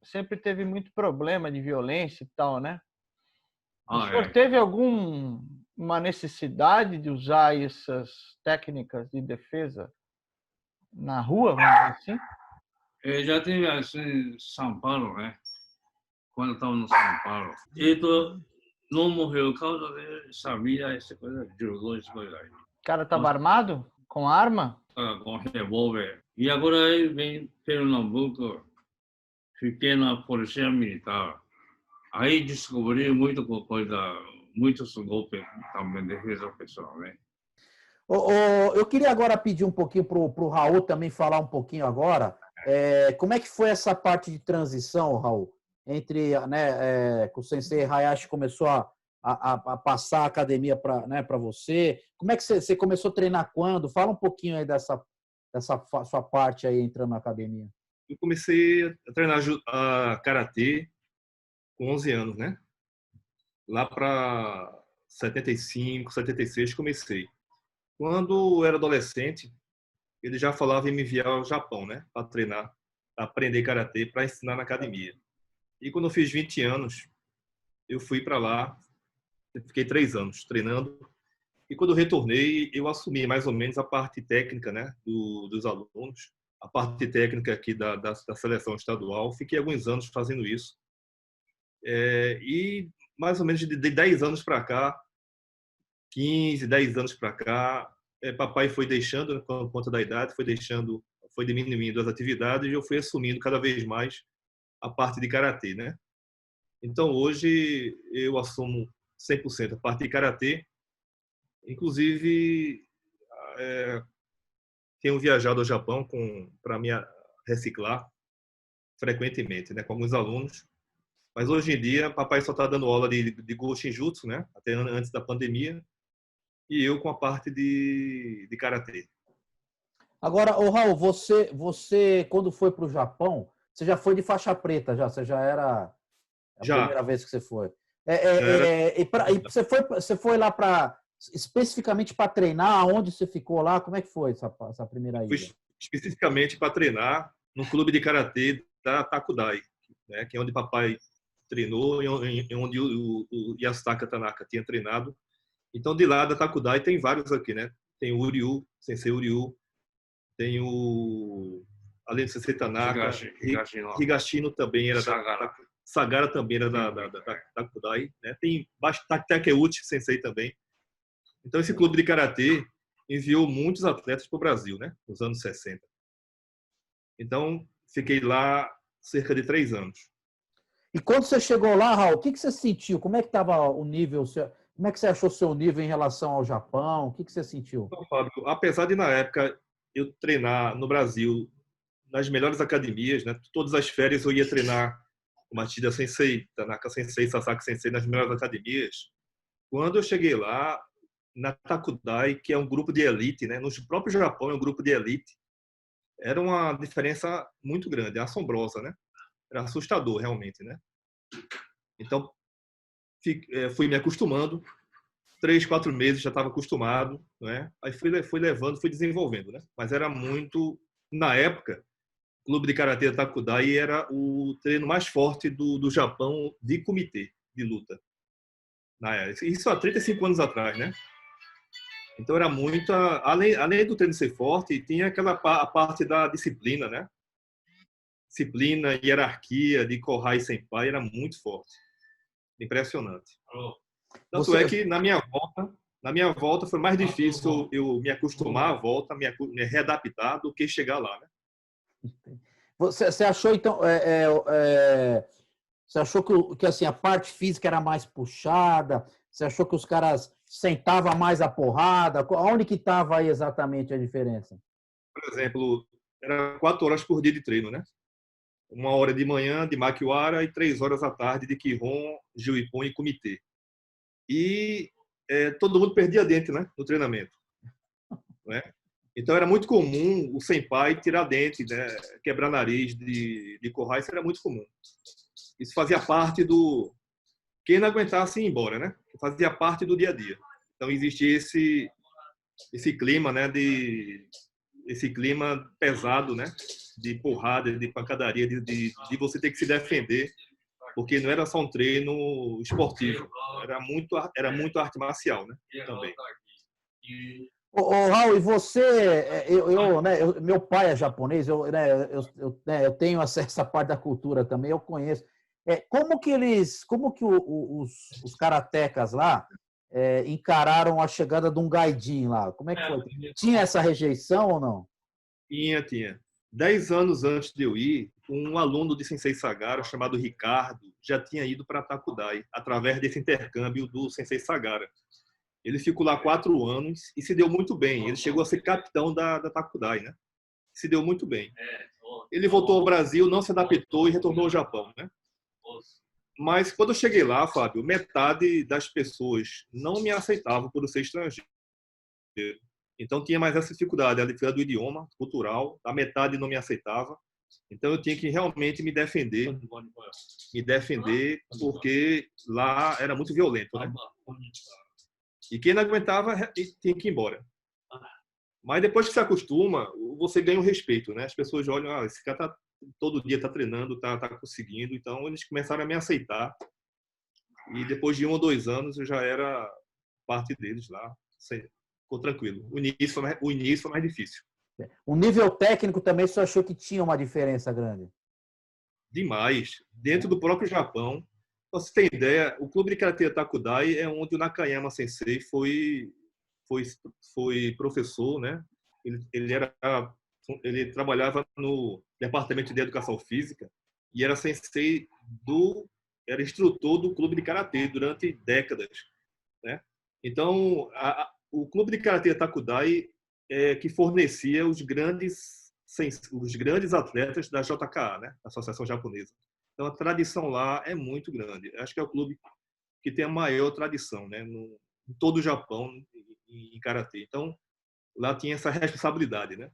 sempre teve muito problema de violência e tal, né? O senhor teve alguma necessidade de usar essas técnicas de defesa na rua, vamos dizer assim? Já teve assim em São Paulo, né? Quando eu estava no São Paulo. Não morreu por causa de sabia essa coisa, jogou essa coisa aí. O cara estava armado? Com arma? Com revólver. E agora ele vem Pernambuco, fiquei na Polícia Militar. Aí descobri muita coisa, muitos golpes também de defesa pessoal, né? Eu queria agora pedir um pouquinho para o Raul também falar um pouquinho agora. Como é que foi essa parte de transição, Raul? Entre, né, que o Sensei Hayashi começou a passar a academia para você. Como é que você começou a treinar quando? Fala um pouquinho aí dessa sua parte aí entrando na academia. Eu comecei a treinar karatê com 11 anos, né? Lá para 75, 76 comecei. Quando eu era adolescente, ele já falava em me enviar ao Japão, né? Para treinar, para aprender karatê, para ensinar na academia. E quando eu fiz 20 anos, eu fui para lá, fiquei 3 anos treinando. E quando eu retornei, eu assumi mais ou menos a parte técnica, né? Dos alunos, a parte técnica aqui da seleção estadual. Fiquei alguns anos fazendo isso. E mais ou menos de 10 anos para cá, 15, 10 anos para cá, papai foi deixando, por conta da idade, foi diminuindo as atividades e eu fui assumindo cada vez mais a parte de karatê, né? Então hoje eu assumo 100% a parte de karatê. Inclusive tenho viajado ao Japão para me reciclar frequentemente, né, com alguns alunos. Mas hoje em dia, papai só está dando aula de Go Shinjutsu, né, até antes da pandemia, e eu com a parte de karatê. Agora, Raul, você quando foi para o Japão, você já foi de faixa preta, você já era a primeira vez que você foi. Você foi lá especificamente para treinar? Onde você ficou lá? Como é que foi essa primeira ida? Fui especificamente para treinar no clube de karatê da Takudai, né, que é onde papai treinou e onde o Yasutaka Tanaka tinha treinado. Então, de lá da Takudai tem vários aqui, né? Tem o Uryu, Sensei Uryu, tem além do Sensei Tanaka, Higashino também era Sagara também era da Takudai, né? Tem Takeuchi Sensei também. Então, esse clube de karatê enviou muitos atletas para o Brasil, né? Nos anos 60. Então, fiquei lá cerca de 3 anos. E quando você chegou lá, Raul, o que você sentiu? Como é que estava o nível? Como é que você achou o seu nível em relação ao Japão? O que você sentiu? Então, Fábio, apesar de, na época, eu treinar no Brasil nas melhores academias, né? Todas as férias eu ia treinar o Machida Sensei, Tanaka Sensei, Sasaki Sensei nas melhores academias. Quando eu cheguei lá, na Takudai, que é um grupo de elite, né? No próprio Japão é um grupo de elite, era uma diferença muito grande, assombrosa, né? Era assustador, realmente, né? Então, fui me acostumando. 3, 4 meses já estava acostumado, né? Aí fui levando, fui desenvolvendo, né? Mas era muito... Na época, o clube de karatê da Takudai era o treino mais forte do Japão de comitê, de luta. Isso há 35 anos atrás, né? Então era muito... Além do treino ser forte, tinha a parte da disciplina, né? Disciplina, hierarquia de Kohai Senpai era muito forte. Impressionante. Tanto é que na minha volta foi mais difícil eu me acostumar à volta, me readaptar do que chegar lá, né? Você achou, então, você achou que assim, a parte física era mais puxada? Você achou que os caras sentavam mais a porrada? Onde que estava aí exatamente a diferença? Por exemplo, era 4 horas por dia de treino, né? 1 hora de manhã de Makiwara e 3 horas à tarde de Kihon, Juipon e Comitê. E todo mundo perdia dente, né, no treinamento, né? Então era muito comum o senpai tirar dente, né, quebrar nariz de Kohai, isso era muito comum. Isso fazia parte do... Quem não aguentasse ir embora, né? Fazia parte do dia a dia. Então existia esse clima, né, esse clima pesado, né, de porrada, de pancadaria, de você ter que se defender, porque não era só um treino esportivo, era muito arte marcial, né, também. Raul, e você, meu pai é japonês, eu tenho essa parte da cultura também, eu conheço. Como que os karatecas lá encararam a chegada de um gaidin lá? Como é que foi? Tinha essa rejeição ou não? Tinha. 10 anos antes de eu ir, um aluno de Sensei Sagara, chamado Ricardo, já tinha ido para Takudai, através desse intercâmbio do Sensei Sagara. Ele ficou lá 4 anos e se deu muito bem. Ele chegou a ser capitão da Takudai, né? Se deu muito bem. Ele voltou ao Brasil, não se adaptou e retornou ao Japão, né? Mas quando eu cheguei lá, Fábio, metade das pessoas não me aceitavam por eu ser estrangeiro. Então tinha mais essa dificuldade, a dificuldade do idioma, cultural, a metade não me aceitava. Então eu tinha que realmente me defender porque lá era muito violento, né? E quem não aguentava tinha que ir embora. Mas depois que se acostuma, você ganha um respeito, né? As pessoas olham, esse cara todo dia está treinando, está conseguindo. Então eles começaram a me aceitar. E depois de 1 ou 2 anos eu já era parte deles lá. Ficou tranquilo. O início foi mais difícil. O nível técnico também você achou que tinha uma diferença grande? Demais. Dentro do próprio Japão, pra você ter ideia, o clube de karatê Takudai é onde o Nakayama Sensei foi professor, né? Ele trabalhava no departamento de educação física e era era instrutor do clube de karatê durante décadas, né? Então, o clube de karatê Takudai que fornecia os grandes atletas da JKA, né? Associação Japonesa. Então, a tradição lá é muito grande. Acho que é o clube que tem a maior tradição, né? Em todo o Japão, em karatê. Então, lá tinha essa responsabilidade, né?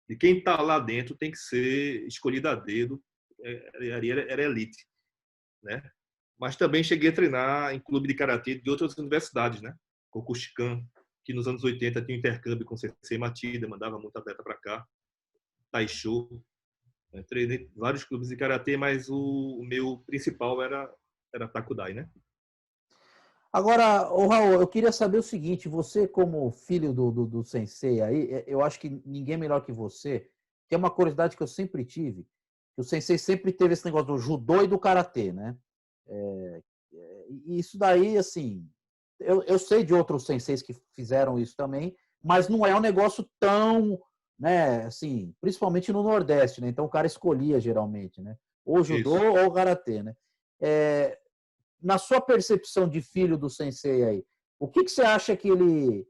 E quem está lá dentro tem que ser escolhido a dedo. Era elite, né? Mas também cheguei a treinar em clube de karatê de outras universidades, né? Kokushikan, que nos anos 80 tinha um intercâmbio com o Sensei Matida, mandava muito atleta para cá. Taisho. Treinei vários clubes de karatê, mas o meu principal era Takudai, né? Agora, Raul, eu queria saber o seguinte, você como filho do sensei aí, eu acho que ninguém melhor que você, que é uma curiosidade que eu sempre tive, que o sensei sempre teve esse negócio do judô e do karatê, né? Isso daí, assim, eu sei de outros senseis que fizeram isso também, mas não é um negócio tão, né, assim, principalmente no Nordeste, né? Então o cara escolhia geralmente, né? Ou judô ou karatê, né? Na sua percepção de filho do sensei aí, o que você acha que ele,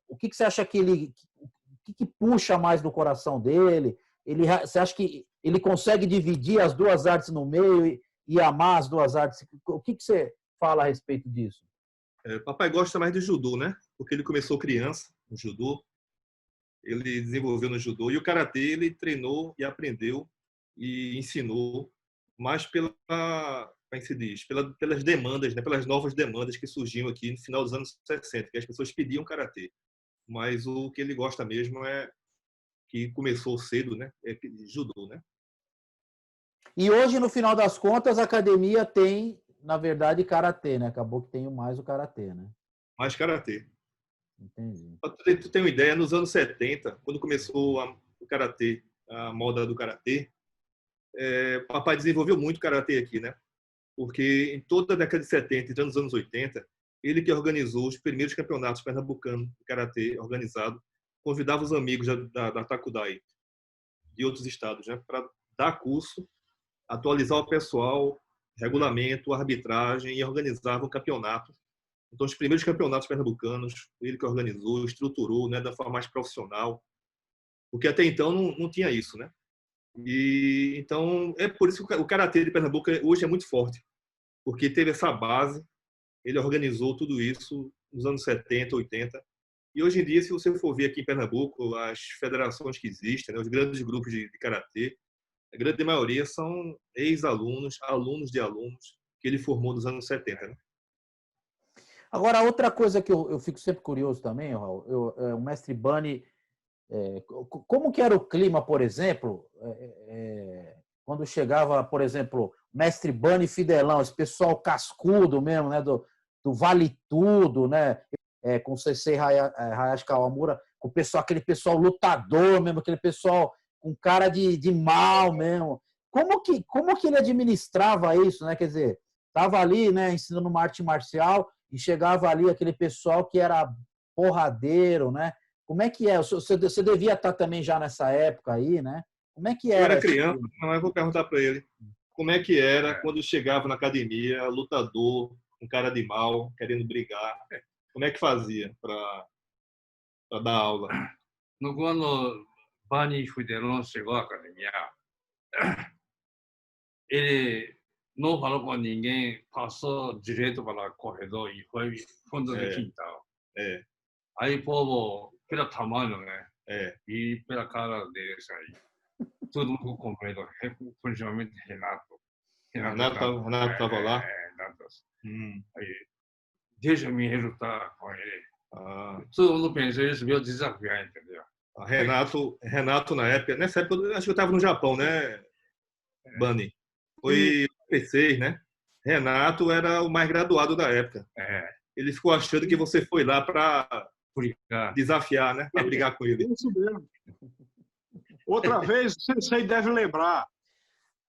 o que você acha que ele, o que puxa mais do coração dele? Você acha que ele consegue dividir as duas artes no meio e amar as duas artes? O que você fala a respeito disso? Papai gosta mais de judô, né? Porque ele começou criança no judô, ele desenvolveu no judô e o karatê ele treinou e aprendeu e ensinou mais como é que se diz? Pelas demandas, né? Pelas novas demandas que surgiam aqui no final dos anos 60, que as pessoas pediam karatê. Mas o que ele gosta mesmo que começou cedo, né? Judô, né? E hoje, no final das contas, a academia tem, na verdade, karatê, né? Acabou que tem mais o karatê, né? Mais karatê. Entendi. Pra tu ter uma ideia, nos anos 70, quando começou o karatê, a moda do karatê, papai desenvolveu muito karatê aqui, né? Porque em toda a década de 70 e nos anos 80, ele que organizou os primeiros campeonatos pernambucanos de karatê organizado, convidava os amigos da Takudai de outros estados, né, para dar curso, atualizar o pessoal, regulamento, arbitragem e organizava um campeonato. Então, os primeiros campeonatos pernambucanos, ele que organizou, estruturou, né, da forma mais profissional, porque até então não tinha isso, né? E então é por isso que o karatê de Pernambuco hoje é muito forte, porque teve essa base, ele organizou tudo isso nos anos 70, 80. E hoje em dia, se você for ver aqui em Pernambuco, as federações que existem, né, os grandes grupos de karatê, a grande maioria são ex-alunos, alunos de alunos que ele formou nos anos 70. Né? Agora, outra coisa que eu fico sempre curioso também, Raul, o mestre Bani, como que era o clima, por exemplo, quando chegava, por exemplo, mestre Bani Fidelão, esse pessoal cascudo mesmo, né, do Vale Tudo, né? com o Sensei Hayashi Kawamura, com o pessoal, aquele pessoal lutador mesmo, aquele pessoal com cara de mal mesmo. Como que ele administrava isso, né? Quer dizer, estava ali, né, ensinando uma arte marcial e chegava ali aquele pessoal que era porradeiro, né? Como é que é? Você devia estar também já nessa época aí, né? Como é que Eu era? era criança, mas eu vou perguntar para ele como é que era quando chegava na academia, lutador, um cara de mal, querendo brigar. Como é que fazia para dar aula? Quando Bani Fidelon chegou à academia, ele não falou com ninguém, passou direto para o corredor e foi fundo do quintal. Aí o povo, pelo tamanho, né? E pela cara deles aí, todo mundo com medo, principalmente Renato. Renato estava lá? Renato. Aí, deixa me relutar com ele. Todo mundo pensou isso, veio desafiar, entendeu? Renato, nessa época, eu acho que eu estava no Japão, né, Bani? Foi P6, né? Renato era o mais graduado da época. Ele ficou achando que você foi lá para desafiar, né? Para brigar com ele. Isso mesmo. Outra vez, você deve lembrar,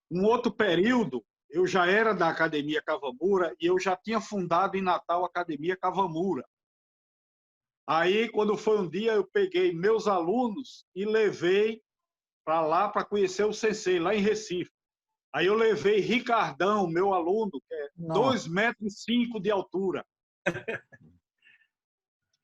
um outro período, eu já era da Academia Kawamura e eu já tinha fundado em Natal a Academia Kawamura. Aí, quando foi um dia, eu peguei meus alunos e levei para lá para conhecer o sensei, lá em Recife. Aí eu levei Ricardão, meu aluno, que é 2,5 metros de altura.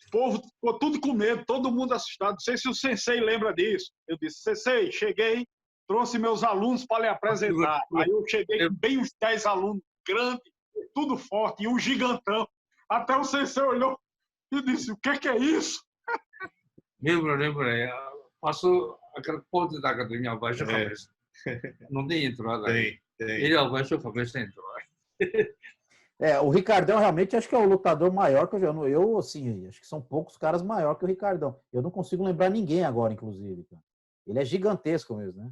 O povo ficou tudo com medo, todo mundo assustado. Não sei se o sensei lembra disso. Eu disse, sensei, cheguei, trouxe meus alunos para lhe apresentar. Aí eu cheguei com bem uns 10 alunos, grandes, tudo forte, e um gigantão. Até o sensei olhou e disse, o que é isso? Lembro. Passou aquela ponte da academia, abaixo a cabeça. Não tem entrada aí. Ele abaixou a cabeça e entrou. O Ricardão realmente acho que é o lutador maior que eu já... Eu, assim, acho que são poucos caras maior que o Ricardão. Eu não consigo lembrar ninguém agora, inclusive. Ele é gigantesco mesmo, né?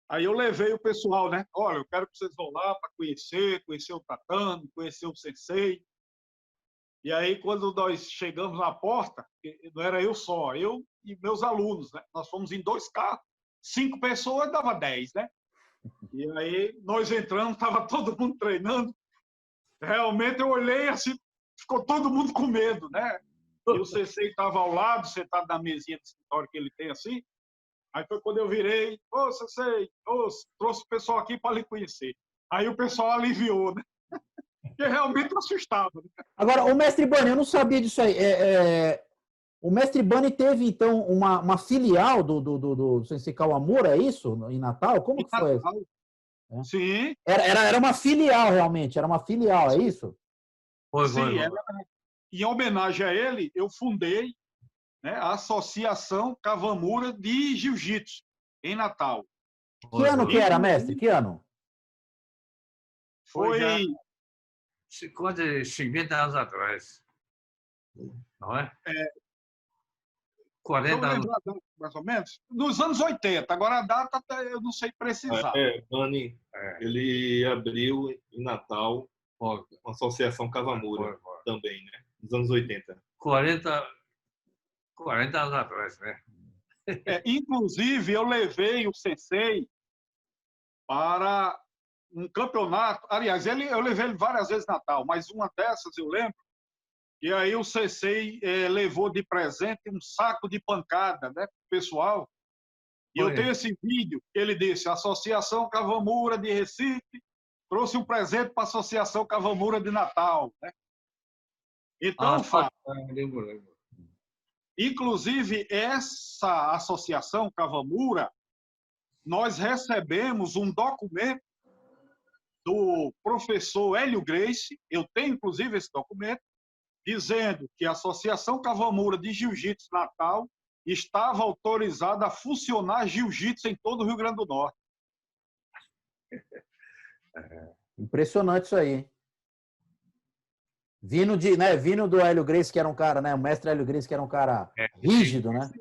Aí eu levei o pessoal, né? Olha, eu quero que vocês vão lá para conhecer o tatame, conhecer o sensei. E aí, quando nós chegamos na porta, não era eu só, eu e meus alunos, né? Nós fomos em 2 carros, 5 pessoas, dava 10, né? E aí, nós entramos, estava todo mundo treinando. Realmente, eu olhei assim, ficou todo mundo com medo, né? E o sensei estava ao lado, sentado na mesinha de escritório que ele tem assim. Aí foi quando eu virei, sensei, trouxe o pessoal aqui para lhe conhecer. Aí o pessoal aliviou, né? Porque realmente assustava. Né? Agora, o mestre Bani, eu não sabia disso aí. O mestre Bani teve, então, uma filial do Sensei Kawamura, é isso? Em Natal? Como que foi? Sim. Era uma filial, realmente. Era uma filial, é isso? Sim. Em homenagem a ele, eu fundei, né, a Associação Kawamura de Jiu-Jitsu, em Natal. Que ano que era, mestre? Que ano? Foi... Quase 50 anos atrás. Não é? 40 anos. Mais ou menos? Nos anos 80. Agora a data eu não sei precisar. Bani, ele abriu em Natal uma associação Kawamura também, né? Nos anos 80. 40 anos atrás, né? Inclusive, eu levei o sensei para um campeonato. Aliás, eu levei ele várias vezes em Natal, mas uma dessas eu lembro. E aí o sensei levou de presente um saco de pancada, né, pro pessoal. E eu tenho esse vídeo, ele disse, Associação Kawamura de Recife trouxe um presente para a Associação Kawamura de Natal, né? Então, Fábio, lembro. Inclusive, essa Associação Kawamura, nós recebemos um documento do professor Hélio Gracie, eu tenho inclusive esse documento, dizendo que a Associação Kawamura de Jiu-Jitsu Natal estava autorizada a funcionar jiu-jitsu em todo o Rio Grande do Norte. Impressionante isso aí. Vindo do Hélio Gracie, que era um cara, né? O mestre Hélio Gracie, que era um cara rígido, né?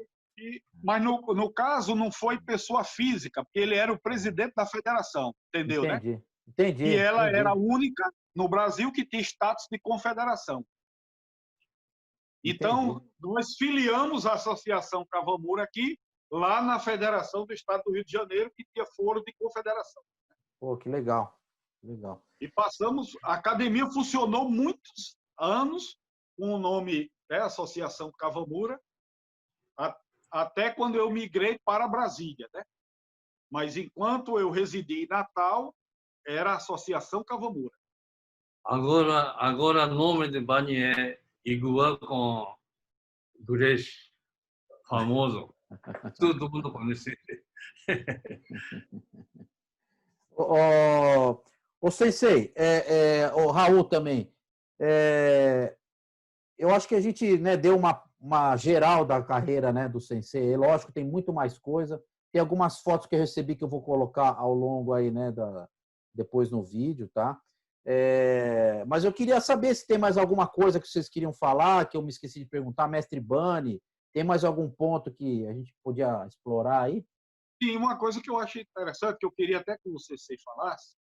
Mas no caso não foi pessoa física, porque ele era o presidente da federação, entendeu, né? Entendi. E ela era a única no Brasil que tinha status de confederação. Então, nós filiamos a Associação Kawamura aqui, lá na Federação do Estado do Rio de Janeiro, que tinha foro de confederação. Pô, que legal. Legal. E passamos, a academia funcionou muitos anos com o nome Associação Kawamura, até quando eu migrei para Brasília, né? Mas enquanto eu residi em Natal, era a Associação Kawamura. Agora o nome de Bani é igual com Gurês, famoso. Todo mundo conhece. O Sensei, o Raul também, eu acho que a gente, né, deu uma geral da carreira, né, do Sensei. Lógico, tem muito mais coisa. Tem algumas fotos que eu recebi que eu vou colocar ao longo aí, né, depois no vídeo, tá? Mas eu queria saber se tem mais alguma coisa que vocês queriam falar, que eu me esqueci de perguntar. Mestre Bani, tem mais algum ponto que a gente podia explorar aí? Sim, uma coisa que eu achei interessante, que eu queria até que o CC falasse,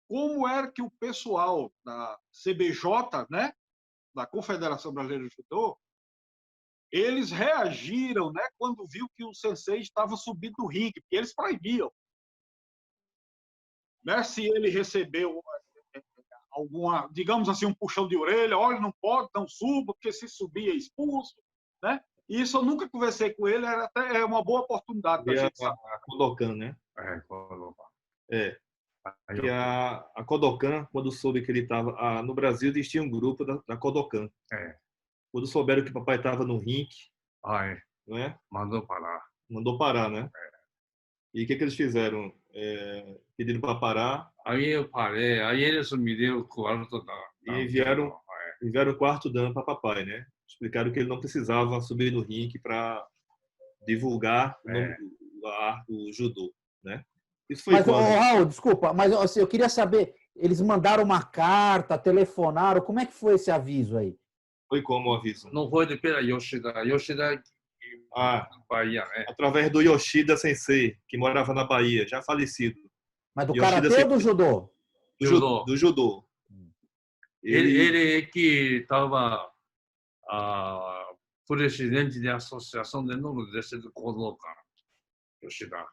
como era que o pessoal da CBJ, né, da Confederação Brasileira de Judô, eles reagiram, né, quando viu que o sensei estava subindo no ringue, porque eles proibiam. Né, se ele recebeu alguma, digamos assim, um puxão de orelha, olha, não pode, não suba, porque se subir é expulso, né? E isso eu nunca conversei com ele, era até uma boa oportunidade da gente saber. A Kodokan, né? E a Kodokan, quando soube que ele estava... No Brasil existia um grupo da Kodokan. Quando souberam que o papai estava no rink, não é? Mandou parar, né? E o que eles fizeram? Pediram para parar. Aí eu parei, aí eles me deram o quarto da... E enviaram o quarto dan para papai, né? Explicaram que ele não precisava subir no rink para divulgar o judô, né? Isso foi mas, Raul, desculpa, mas assim, eu queria saber, eles mandaram uma carta, telefonaram, como é que foi esse aviso aí? Foi como o aviso? Não foi de pela Yoshida. Bahia, né? Através do Yoshida Sensei, que morava na Bahia, já falecido. Mas do karatê ou do judô? Do judô. Ele que estava presidente da Associação de Nordeste do Kodokan, Yoshida.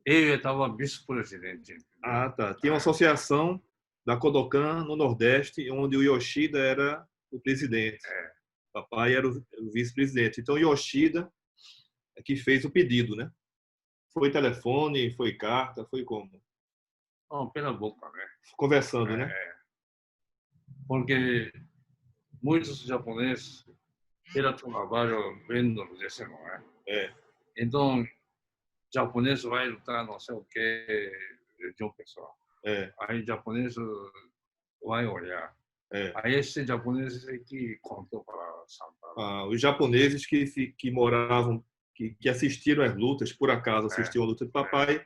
Ele estava vice-presidente. Tá. Tinha uma associação da Kodokan no Nordeste, onde o Yoshida era o presidente. Papai era o vice-presidente. Então, Yoshida é que fez o pedido, né? Foi telefone, foi carta, foi como? Pela boca, né? Conversando, né? Porque muitos japoneses eram trabalho vendo desse, não é? Então, japonês vai lutar não sei o que de um pessoal. Aí, japonês vai olhar. Aí esse japonês que contou para Santa. Os japoneses que moravam, que assistiram às lutas, por acaso assistiram a luta de papai,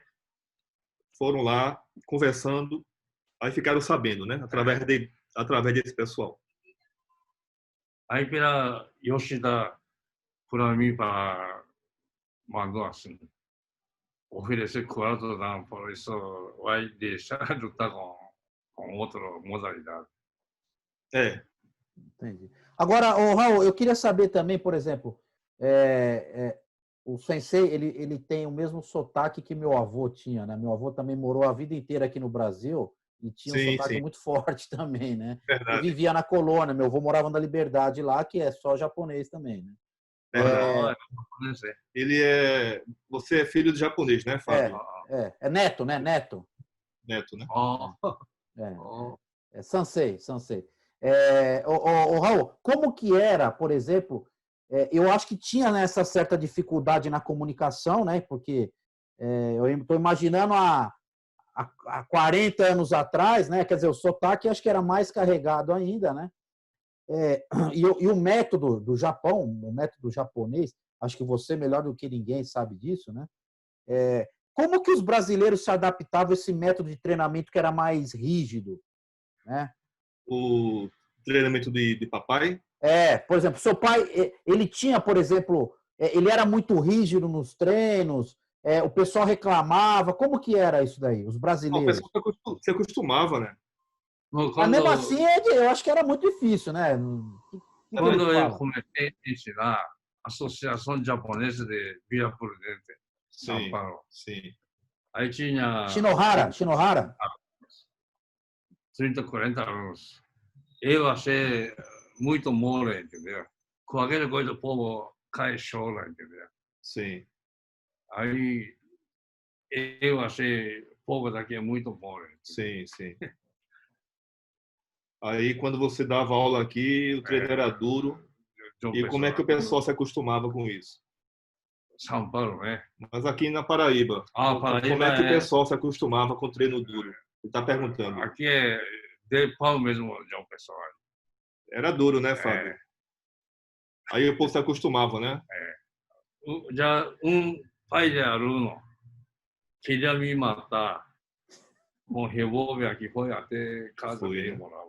foram lá conversando, aí ficaram sabendo, né? Através desse pessoal. Aí pela Yoshida, para mim, mandou assim, oferecer quarto, por isso vai deixar lutar com outra modalidade. Entendi. Agora, Raul, eu queria saber também, por exemplo, o Sensei, ele tem o mesmo sotaque que meu avô tinha, né? Meu avô também morou a vida inteira aqui no Brasil e tinha um sotaque muito forte também, né? Verdade. Eu vivia na colônia, meu avô morava na Liberdade lá, que é só japonês também, né? Você é filho de japonês, né, Fábio? É neto, né? Neto, né? Sansei. Raul, como que era, por exemplo, eu acho que tinha essa certa dificuldade na comunicação, né? Porque eu estou imaginando há 40 anos atrás, né? Quer dizer, o sotaque acho que era mais carregado ainda, né? E o método do Japão, o método japonês, acho que você melhor do que ninguém sabe disso, né? Como que os brasileiros se adaptavam a esse método de treinamento que era mais rígido, né? O treinamento de papai? Por exemplo, seu pai, ele tinha, por exemplo, ele era muito rígido nos treinos, o pessoal reclamava, como que era isso daí, os brasileiros? O pessoal se acostumava, né? Mas mesmo assim, eu acho que era muito difícil, né? O que ele Quando eu fala? comecei a ensinar a Associação Japonesa de Vila Prudente, São Sim, Paulo, sim. aí tinha Shinohara. 30, 40 alunos. Eu achei muito mole, entendeu? Com aquela coisa o povo cai e chora, entendeu? Sim. Aí eu achei o povo daqui é muito mole. Sim, sim. Aí, quando você dava aula aqui, o treino era duro. E como é que o pessoal se acostumava com isso? São Paulo, né? Mas aqui na Paraíba, Paraíba como é que o pessoal se acostumava com o treino duro? Ele está perguntando. Aqui é de pau mesmo, João Pessoal. Era duro, né, Fábio? Aí o povo se acostumava, né? Já pai de aluno queria me matar com revólver aqui, foi até casa Foi, dele né? morava.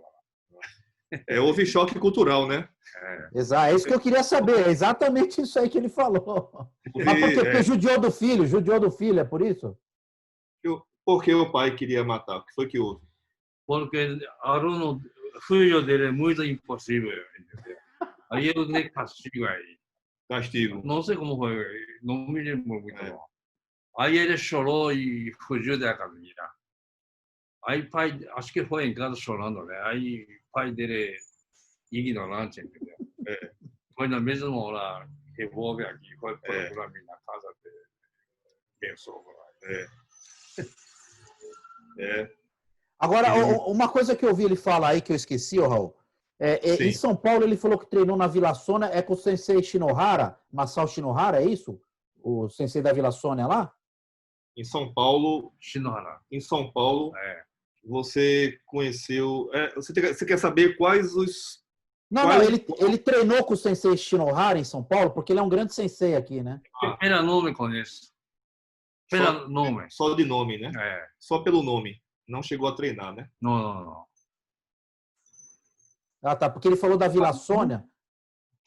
Houve choque cultural, né? Exato, é isso que eu queria saber. É exatamente isso aí que ele falou. Mas por quê? Porque judiou do filho, é por isso? Porque o pai queria matar. O que foi que houve? Porque aluno, filho dele é muito impossível, entendeu? Aí eu dei castigo aí. Castigo. Não sei como foi, não me lembro muito. É. Aí ele chorou e fugiu da academia. Aí pai, acho que foi em casa chorando, né? Aí pai dele ignorante, entendeu? Foi na mesma hora, revólver aqui, foi procurar mim na casa dele. Pensou. Agora, uma coisa que eu ouvi ele falar aí, que eu esqueci, Raul. Em São Paulo, ele falou que treinou na Vila Sônia, é com o sensei Shinohara, Masao Shinohara, é isso? O sensei da Vila Sônia lá? Em São Paulo, Shinohara. você conheceu... Você quer saber quais os... Não, ele treinou com o sensei Shinohara em São Paulo, porque ele é um grande sensei aqui, né? Pelo nome conheço. Pelo nome. Só de nome, né? Só pelo nome. Não chegou a treinar, né? Não. Ah, tá, porque ele falou da Vila Sônia.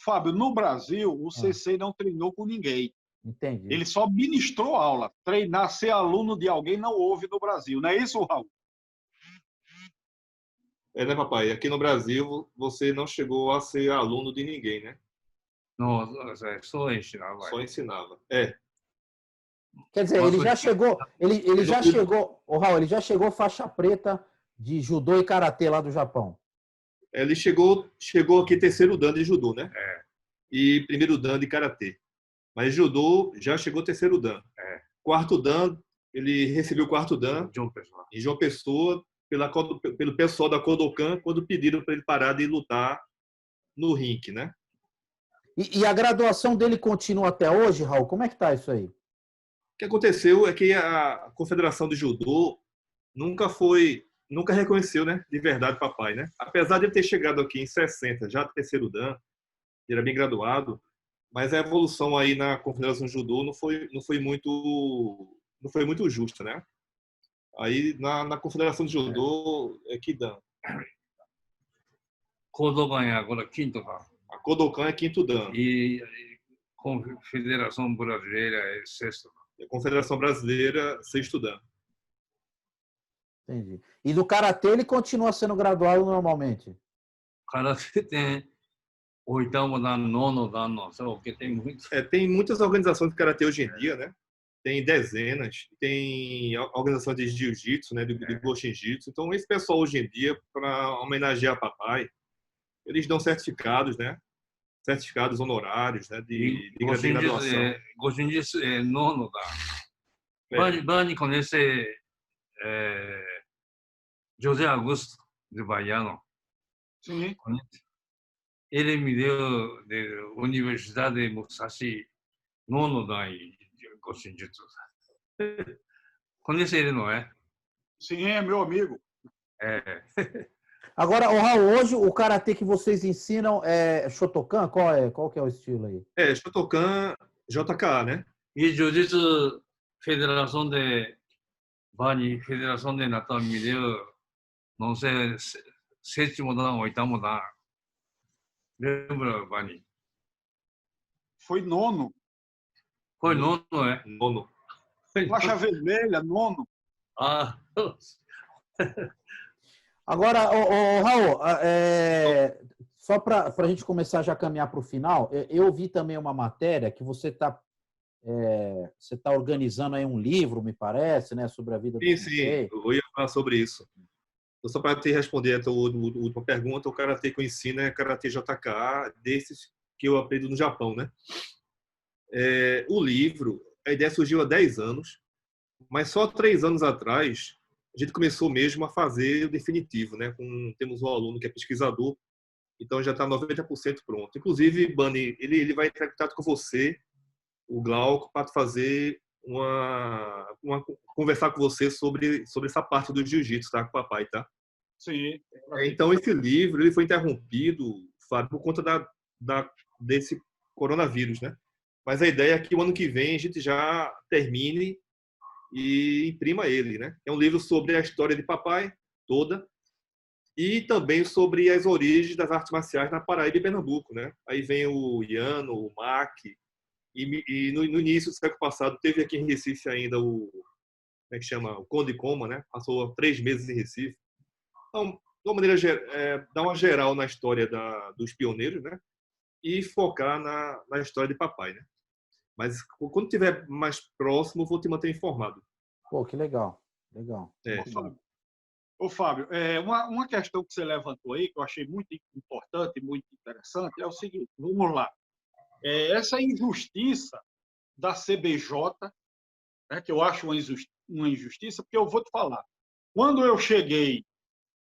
Fábio, no Brasil, o sensei não treinou com ninguém. Entendi. Ele só ministrou aula. Treinar, ser aluno de alguém não houve no Brasil. Não é isso, Raul? Né, papai? Aqui no Brasil, você não chegou a ser aluno de ninguém, né? Não, só ensinava. Só ensinava. Quer dizer, ele já chegou, Raul, ele já chegou faixa preta de judô e karatê lá do Japão. Ele chegou aqui terceiro dan de judô, né? E primeiro dan de karatê. Mas judô já chegou terceiro dan. Quarto dan, ele recebeu o quarto dan em João Pessoa pelo pessoal da Kodokan quando pediram para ele parar de lutar no ringue, né? E a graduação dele continua até hoje, Raul? Como é que tá isso aí? O que aconteceu é que a Confederação de Judô nunca reconheceu, né, de verdade papai, né? Apesar de ele ter chegado aqui em 60, já terceiro dan, ele era bem graduado, mas a evolução aí na Confederação de Judô não foi muito justa, né? Aí na Confederação de Judô é que dan. Kodokan é agora quinto dan. A Kodokan é quinto dan. E a Confederação Brasileira é sexto dan. A Confederação Brasileira, sexto dan. Entendi. E do karatê ele continua sendo graduado normalmente? Karatê tem oitavo dan, nono dan, não sei o que, tem muito. Tem muitas organizações de karatê hoje em dia, né? Tem dezenas, tem organizações de jiu-jitsu, né? De Goshin-jitsu. Então, esse pessoal hoje em dia, para homenagear papai, eles dão certificados, né? Certificados honorários, né? De graduação. Goshin-jitsu é nono dan. Bani conhece José Augusto de Baiano. Sim. Ele me deu da Universidade de Musashi nono dan em Goshin-jitsu. Conhece ele, não é? Sim, é meu amigo. Agora, Raul, hoje o karatê que vocês ensinam é Shotokan? Qual que é o estilo aí? Shotokan, JK, né? E Jiu-Jitsu Federação de Bani, Federação de Natal me deu, não sei, sétimo dan, oitavo dan. Lembra, Bani? Foi nono. Foi nono, é? Nono. Faixa vermelha, nono. Agora, Raul, Só para a gente começar já a caminhar para o final, eu vi também uma matéria que você tá organizando aí um livro, me parece, né, sobre a vida do Sim, Sensei. eu ia falar sobre isso. Então, só para te responder a tua última pergunta, o karatê que eu ensino é karatê JK, desses que eu aprendo no Japão, né? O livro, a ideia surgiu há 10 anos, mas só 3 anos atrás a gente começou mesmo a fazer o definitivo, né? Temos um aluno que é pesquisador, então já está 90% pronto. Inclusive, Bani, ele vai entrar em contato com você, o Glauco, para fazer conversar com você sobre essa parte do jiu-jitsu, tá? Com o papai, tá? Sim. Então, esse livro ele foi interrompido, Fábio, por conta desse coronavírus, né? Mas a ideia é que o ano que vem a gente já termine e imprima ele, né? É um livro sobre a história de papai toda e também sobre as origens das artes marciais na Paraíba e Pernambuco, né? Aí vem o Iano, o Mac, e no início do século passado teve aqui em Recife ainda como é que chama? O Conde Coma, né? Passou 3 meses em Recife. Então, de uma maneira, dar uma geral na história dos pioneiros, né? E focar na história de papai, né? Mas quando tiver mais próximo, eu vou te manter informado. Pô, que legal. Legal. Ô, Fábio, uma questão que você levantou aí, que eu achei muito importante e muito interessante, é o seguinte, vamos lá. Essa injustiça da CBJ, né, que eu acho uma injustiça, porque eu vou te falar. Quando eu cheguei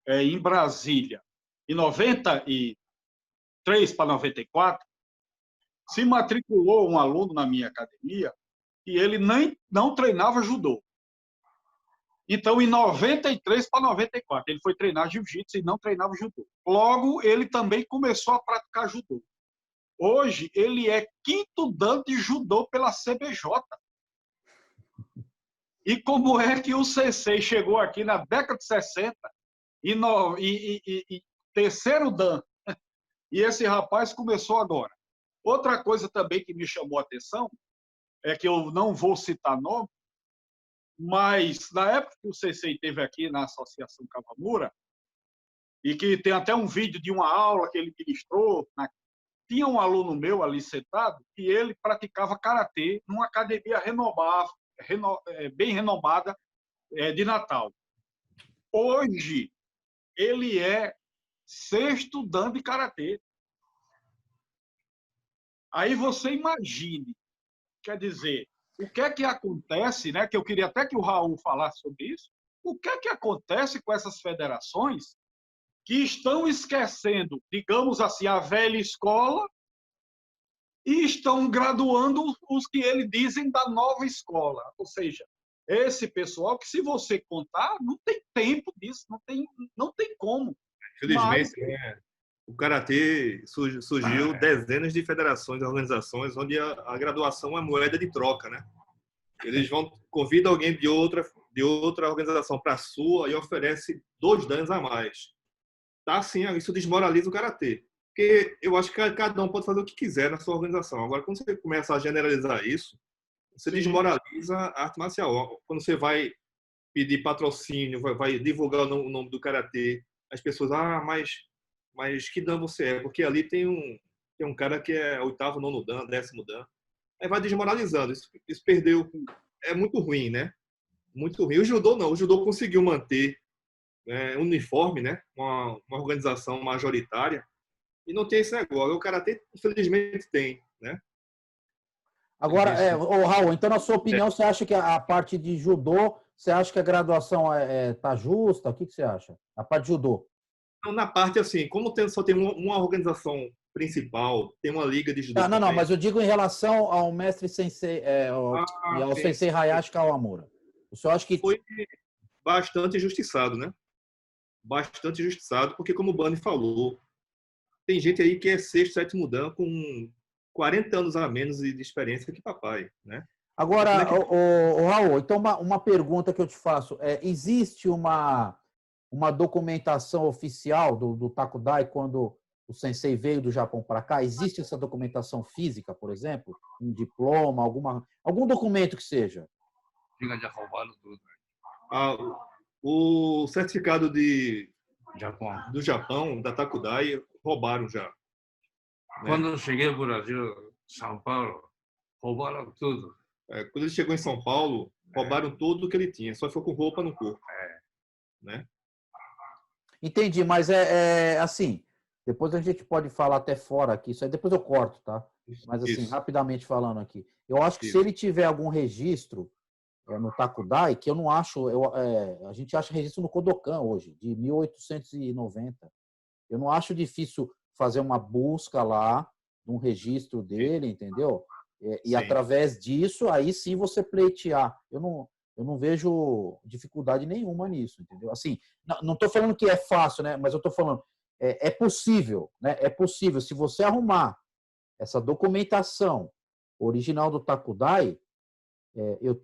em Brasília, em 93 para 94, se matriculou um aluno na minha academia e ele não treinava judô. Então, em 93 para 94, ele foi treinar jiu-jitsu e não treinava judô. Logo, ele também começou a praticar judô. Hoje, ele é 5º dan de judô pela CBJ. E como é que o Sensei chegou aqui na década de 60 e 3º dan? E esse rapaz começou agora. Outra coisa também que me chamou a atenção é que eu não vou citar nome, mas na época que o Sensei esteve aqui na Associação Kawamura, e que tem até um vídeo de uma aula que ele ministrou, tinha um aluno meu ali sentado e ele praticava karatê numa academia bem renomada de Natal. Hoje, ele é 6º dan de karatê. Aí você imagine, quer dizer, o que é que acontece, né? Que eu queria até que o Raul falasse sobre isso. O que é que acontece com essas federações que estão esquecendo, digamos assim, a velha escola e estão graduando os que eles dizem da nova escola? Ou seja, esse pessoal que, se você contar, não tem tempo disso, não tem como. Infelizmente, o karatê surgiu dezenas de federações e organizações onde a graduação é moeda de troca, né? Eles convidam alguém de outra organização para a sua e oferece 2 danos a mais. Tá, assim, isso desmoraliza o karatê. Porque eu acho que cada um pode fazer o que quiser na sua organização. Agora, quando você começa a generalizar isso, você desmoraliza a arte marcial. Quando você vai pedir patrocínio, vai divulgar o nome do karatê, as pessoas, mas que dan você é? Porque ali tem um cara que é 8º, 9º dan, 10º dan. Aí vai desmoralizando. Isso perdeu. É muito ruim, né? Muito ruim. O judô não. O judô conseguiu manter uniforme, né? Uma organização majoritária. E não tem esse negócio. O karatê, infelizmente, tem, né? Agora, Raul, então, na sua opinião, você acha que a parte de judô, você acha que a graduação tá justa? O que você acha? A parte de judô. Então, na parte, assim, como só tem uma organização principal, tem uma liga de judô. Não, mas eu digo em relação ao mestre Sensei, e ao Sensei Hayashi Kawamura. O senhor acha que... Foi bastante injustiçado, né? Bastante injustiçado, porque, como o Bani falou, tem gente aí que é 6º, 7º dan com 40 anos a menos de experiência que papai, né? Agora, Raul, então uma pergunta que eu te faço. Existe uma documentação oficial do Takudai quando o Sensei veio do Japão para cá? Existe essa documentação física, por exemplo? Um diploma, algum documento que seja? Fica já roubando tudo. O certificado do Japão. Japão, da Takudai, roubaram já. Quando eu cheguei no Brasil, São Paulo, roubaram tudo. Quando ele chegou em São Paulo, roubaram tudo que ele tinha, só ficou com roupa no corpo. Né? Entendi, mas assim, depois a gente pode falar até fora aqui, isso aí depois eu corto, tá? Mas assim, Isso. rapidamente falando aqui. Eu acho que Isso. se ele tiver algum registro no Takudai, que eu não acho, a gente acha registro no Kodokan hoje, de 1890. Eu não acho difícil fazer uma busca lá, um registro dele, entendeu? E através disso, aí sim você pleitear. Eu não vejo dificuldade nenhuma nisso, entendeu? Assim, não estou falando que é fácil, né? Mas eu estou falando, é possível, né? É possível. Se você arrumar essa documentação original do Takudai, eu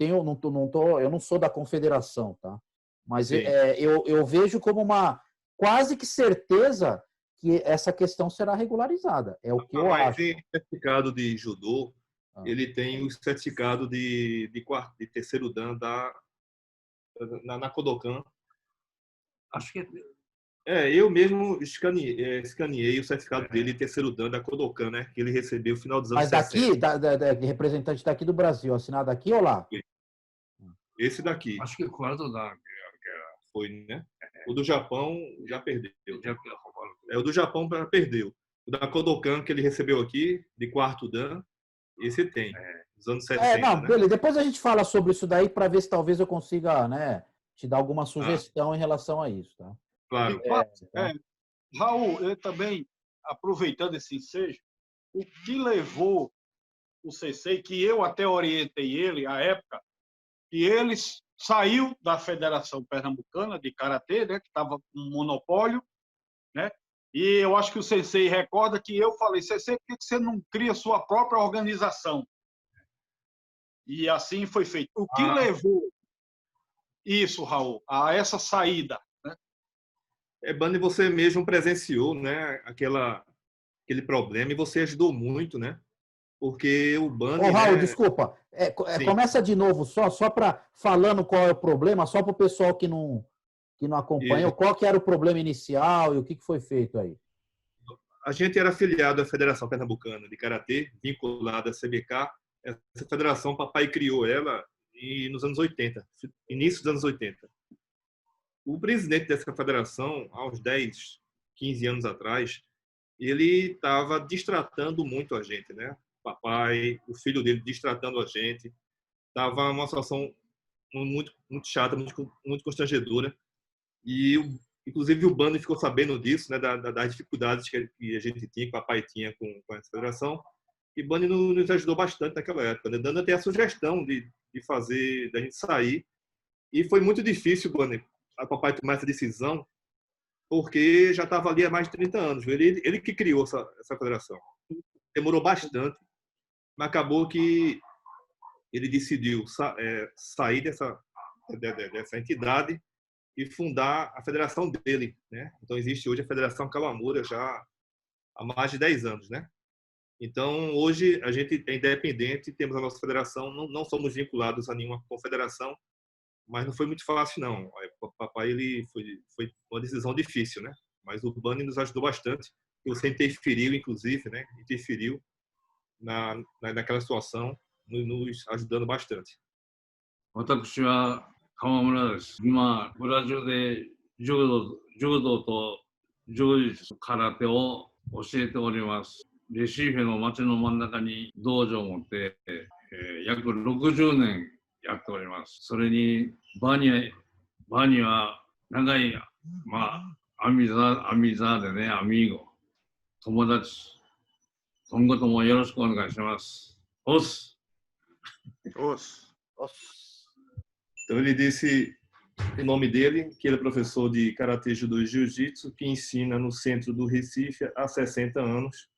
não sou da confederação, tá? Mas eu vejo como uma quase que certeza que essa questão será regularizada. É o que eu acho. Tem certificado de judô, ele tem o certificado de terceiro dan na Kodokan. Acho que Eu mesmo escaneei o certificado dele de terceiro dan da Kodokan, né? Que ele recebeu no final dos anos Mas daqui, 60. representante daqui do Brasil, assinado aqui ou lá? Esse daqui. acho que quarto dan. Foi, né? O do Japão já perdeu. O do Japão perdeu. O da Kodokan que ele recebeu aqui, de quarto dan, esse tem. Dos anos 60, não, né? beleza. Depois a gente fala sobre isso daí para ver se talvez eu consiga, né, te dar alguma sugestão em relação a isso, tá? Claro. Raul, eu também, aproveitando esse ensejo, o que levou o Sensei, que eu até orientei ele à época, que ele saiu da Federação Pernambucana de Karatê, né, que estava com um monopólio, né? E eu acho que o Sensei recorda que eu falei, Sensei, por que você não cria sua própria organização? E assim foi feito. O que levou isso, Raul, a essa saída? Né? Bani, você mesmo presenciou, né, aquele problema e você ajudou muito, né? Porque o Bani, Raul, né? desculpa. Começa de novo, só para falando qual é o problema, só para o pessoal que não acompanha, qual que era o problema inicial e o que foi feito aí. A gente era afiliado à Federação Pernambucana de Karatê, vinculada à CBK. Essa federação, o papai criou ela nos anos 80, início dos anos 80. O presidente dessa federação, há uns 10, 15 anos atrás, ele estava distratando muito a gente, né? O papai, o filho dele distratando a gente. Estava uma situação muito, muito chata, muito constrangedora. E, inclusive, o Bani ficou sabendo disso, né? Das dificuldades que a gente tinha, que o papai tinha com essa federação. E o Bani nos ajudou bastante naquela época, né? Dando até a sugestão de fazer, da gente sair. E foi muito difícil, Bani, a papai tomar essa decisão, porque já estava ali há mais de 30 anos. Ele que criou essa federação. Demorou bastante, mas acabou que ele decidiu sair dessa entidade e fundar a federação dele, né? Então existe hoje a Federação Kawamura já há mais de 10 anos, né? Então hoje a gente é independente, temos a nossa federação, não somos vinculados a nenhuma confederação, mas não foi muito fácil não. O papai ele foi uma decisão difícil, né? Mas o Bani nos ajudou bastante. Você interferiu, inclusive, né? Interferiu naquela situação, nos ajudando bastante. 私は川村です。今、ブラジルで柔道と柔術、空手を教えております。レシーフェの町の真ん中に道場を持って、約60年やっております。それにバニは長い、アミザーでね、アミーゴ、友達、今後ともよろしくお願いします。オス。 Então ele disse o nome dele, que ele é professor de Karatê, Judô e Jiu-Jitsu, que ensina no centro do Recife há 60 anos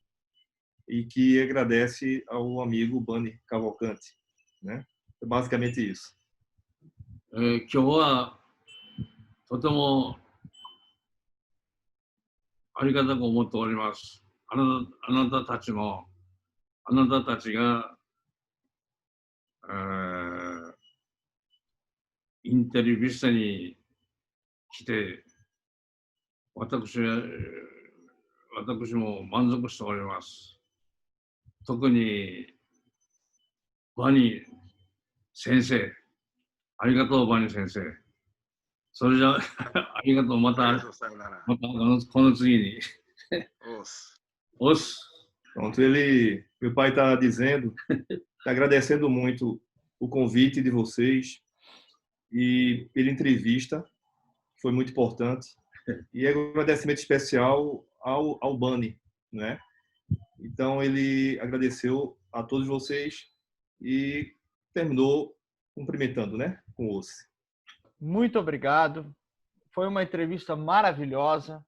e que agradece ao amigo Bani Cavalcante, né? É basicamente isso. 今日はとてもありがたく思っております。あなたたちが、インテリビスタに来て、私私も満足しております。特に、バニー先生、ありがとう、バニー先生。それじゃ、ありがとう、またこの次に。Pronto, meu pai está dizendo, está agradecendo muito o convite de vocês e pela entrevista, foi muito importante. E é um agradecimento especial ao Bani, né? Então ele agradeceu a todos vocês e terminou cumprimentando, né, com o Ossi. Muito obrigado. Foi uma entrevista maravilhosa,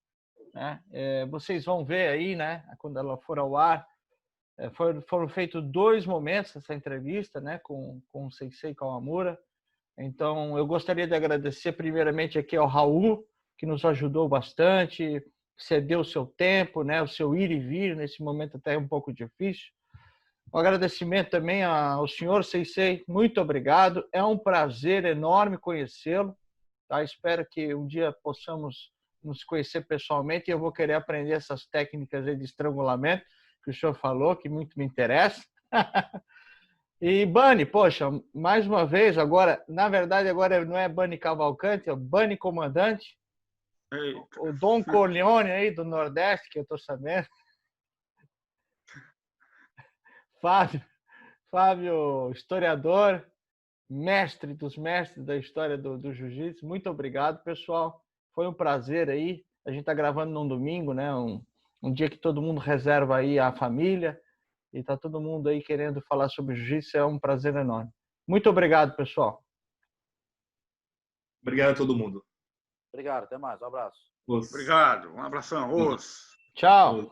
né? Vocês vão ver aí, né, quando ela for ao ar, foram feitos 2 momentos essa entrevista, né, com o Sensei Kawamura. Então, eu gostaria de agradecer primeiramente aqui ao Raul, que nos ajudou bastante, cedeu o seu tempo, né, o seu ir e vir nesse momento até um pouco difícil. Um agradecimento também ao senhor Sensei, muito obrigado. É um prazer enorme conhecê-lo. Tá? Espero que um dia possamos nos conhecer pessoalmente e eu vou querer aprender essas técnicas aí de estrangulamento que o senhor falou, que muito me interessa. E Bani, poxa, mais uma vez, agora, na verdade, agora não é Bani Cavalcante, é o Bani Comandante. Eita. O Dom Corleone aí do Nordeste, que eu estou sabendo. Fábio, historiador, mestre dos mestres da história do jiu-jitsu. Muito obrigado, pessoal. Foi um prazer aí. A gente está gravando num domingo, né? Um dia que todo mundo reserva aí a família e está todo mundo aí querendo falar sobre jiu-jitsu. É um prazer enorme. Muito obrigado, pessoal. Obrigado a todo mundo. Obrigado, até mais. Um abraço. Ossi. Obrigado. Um abração. Os. Tchau.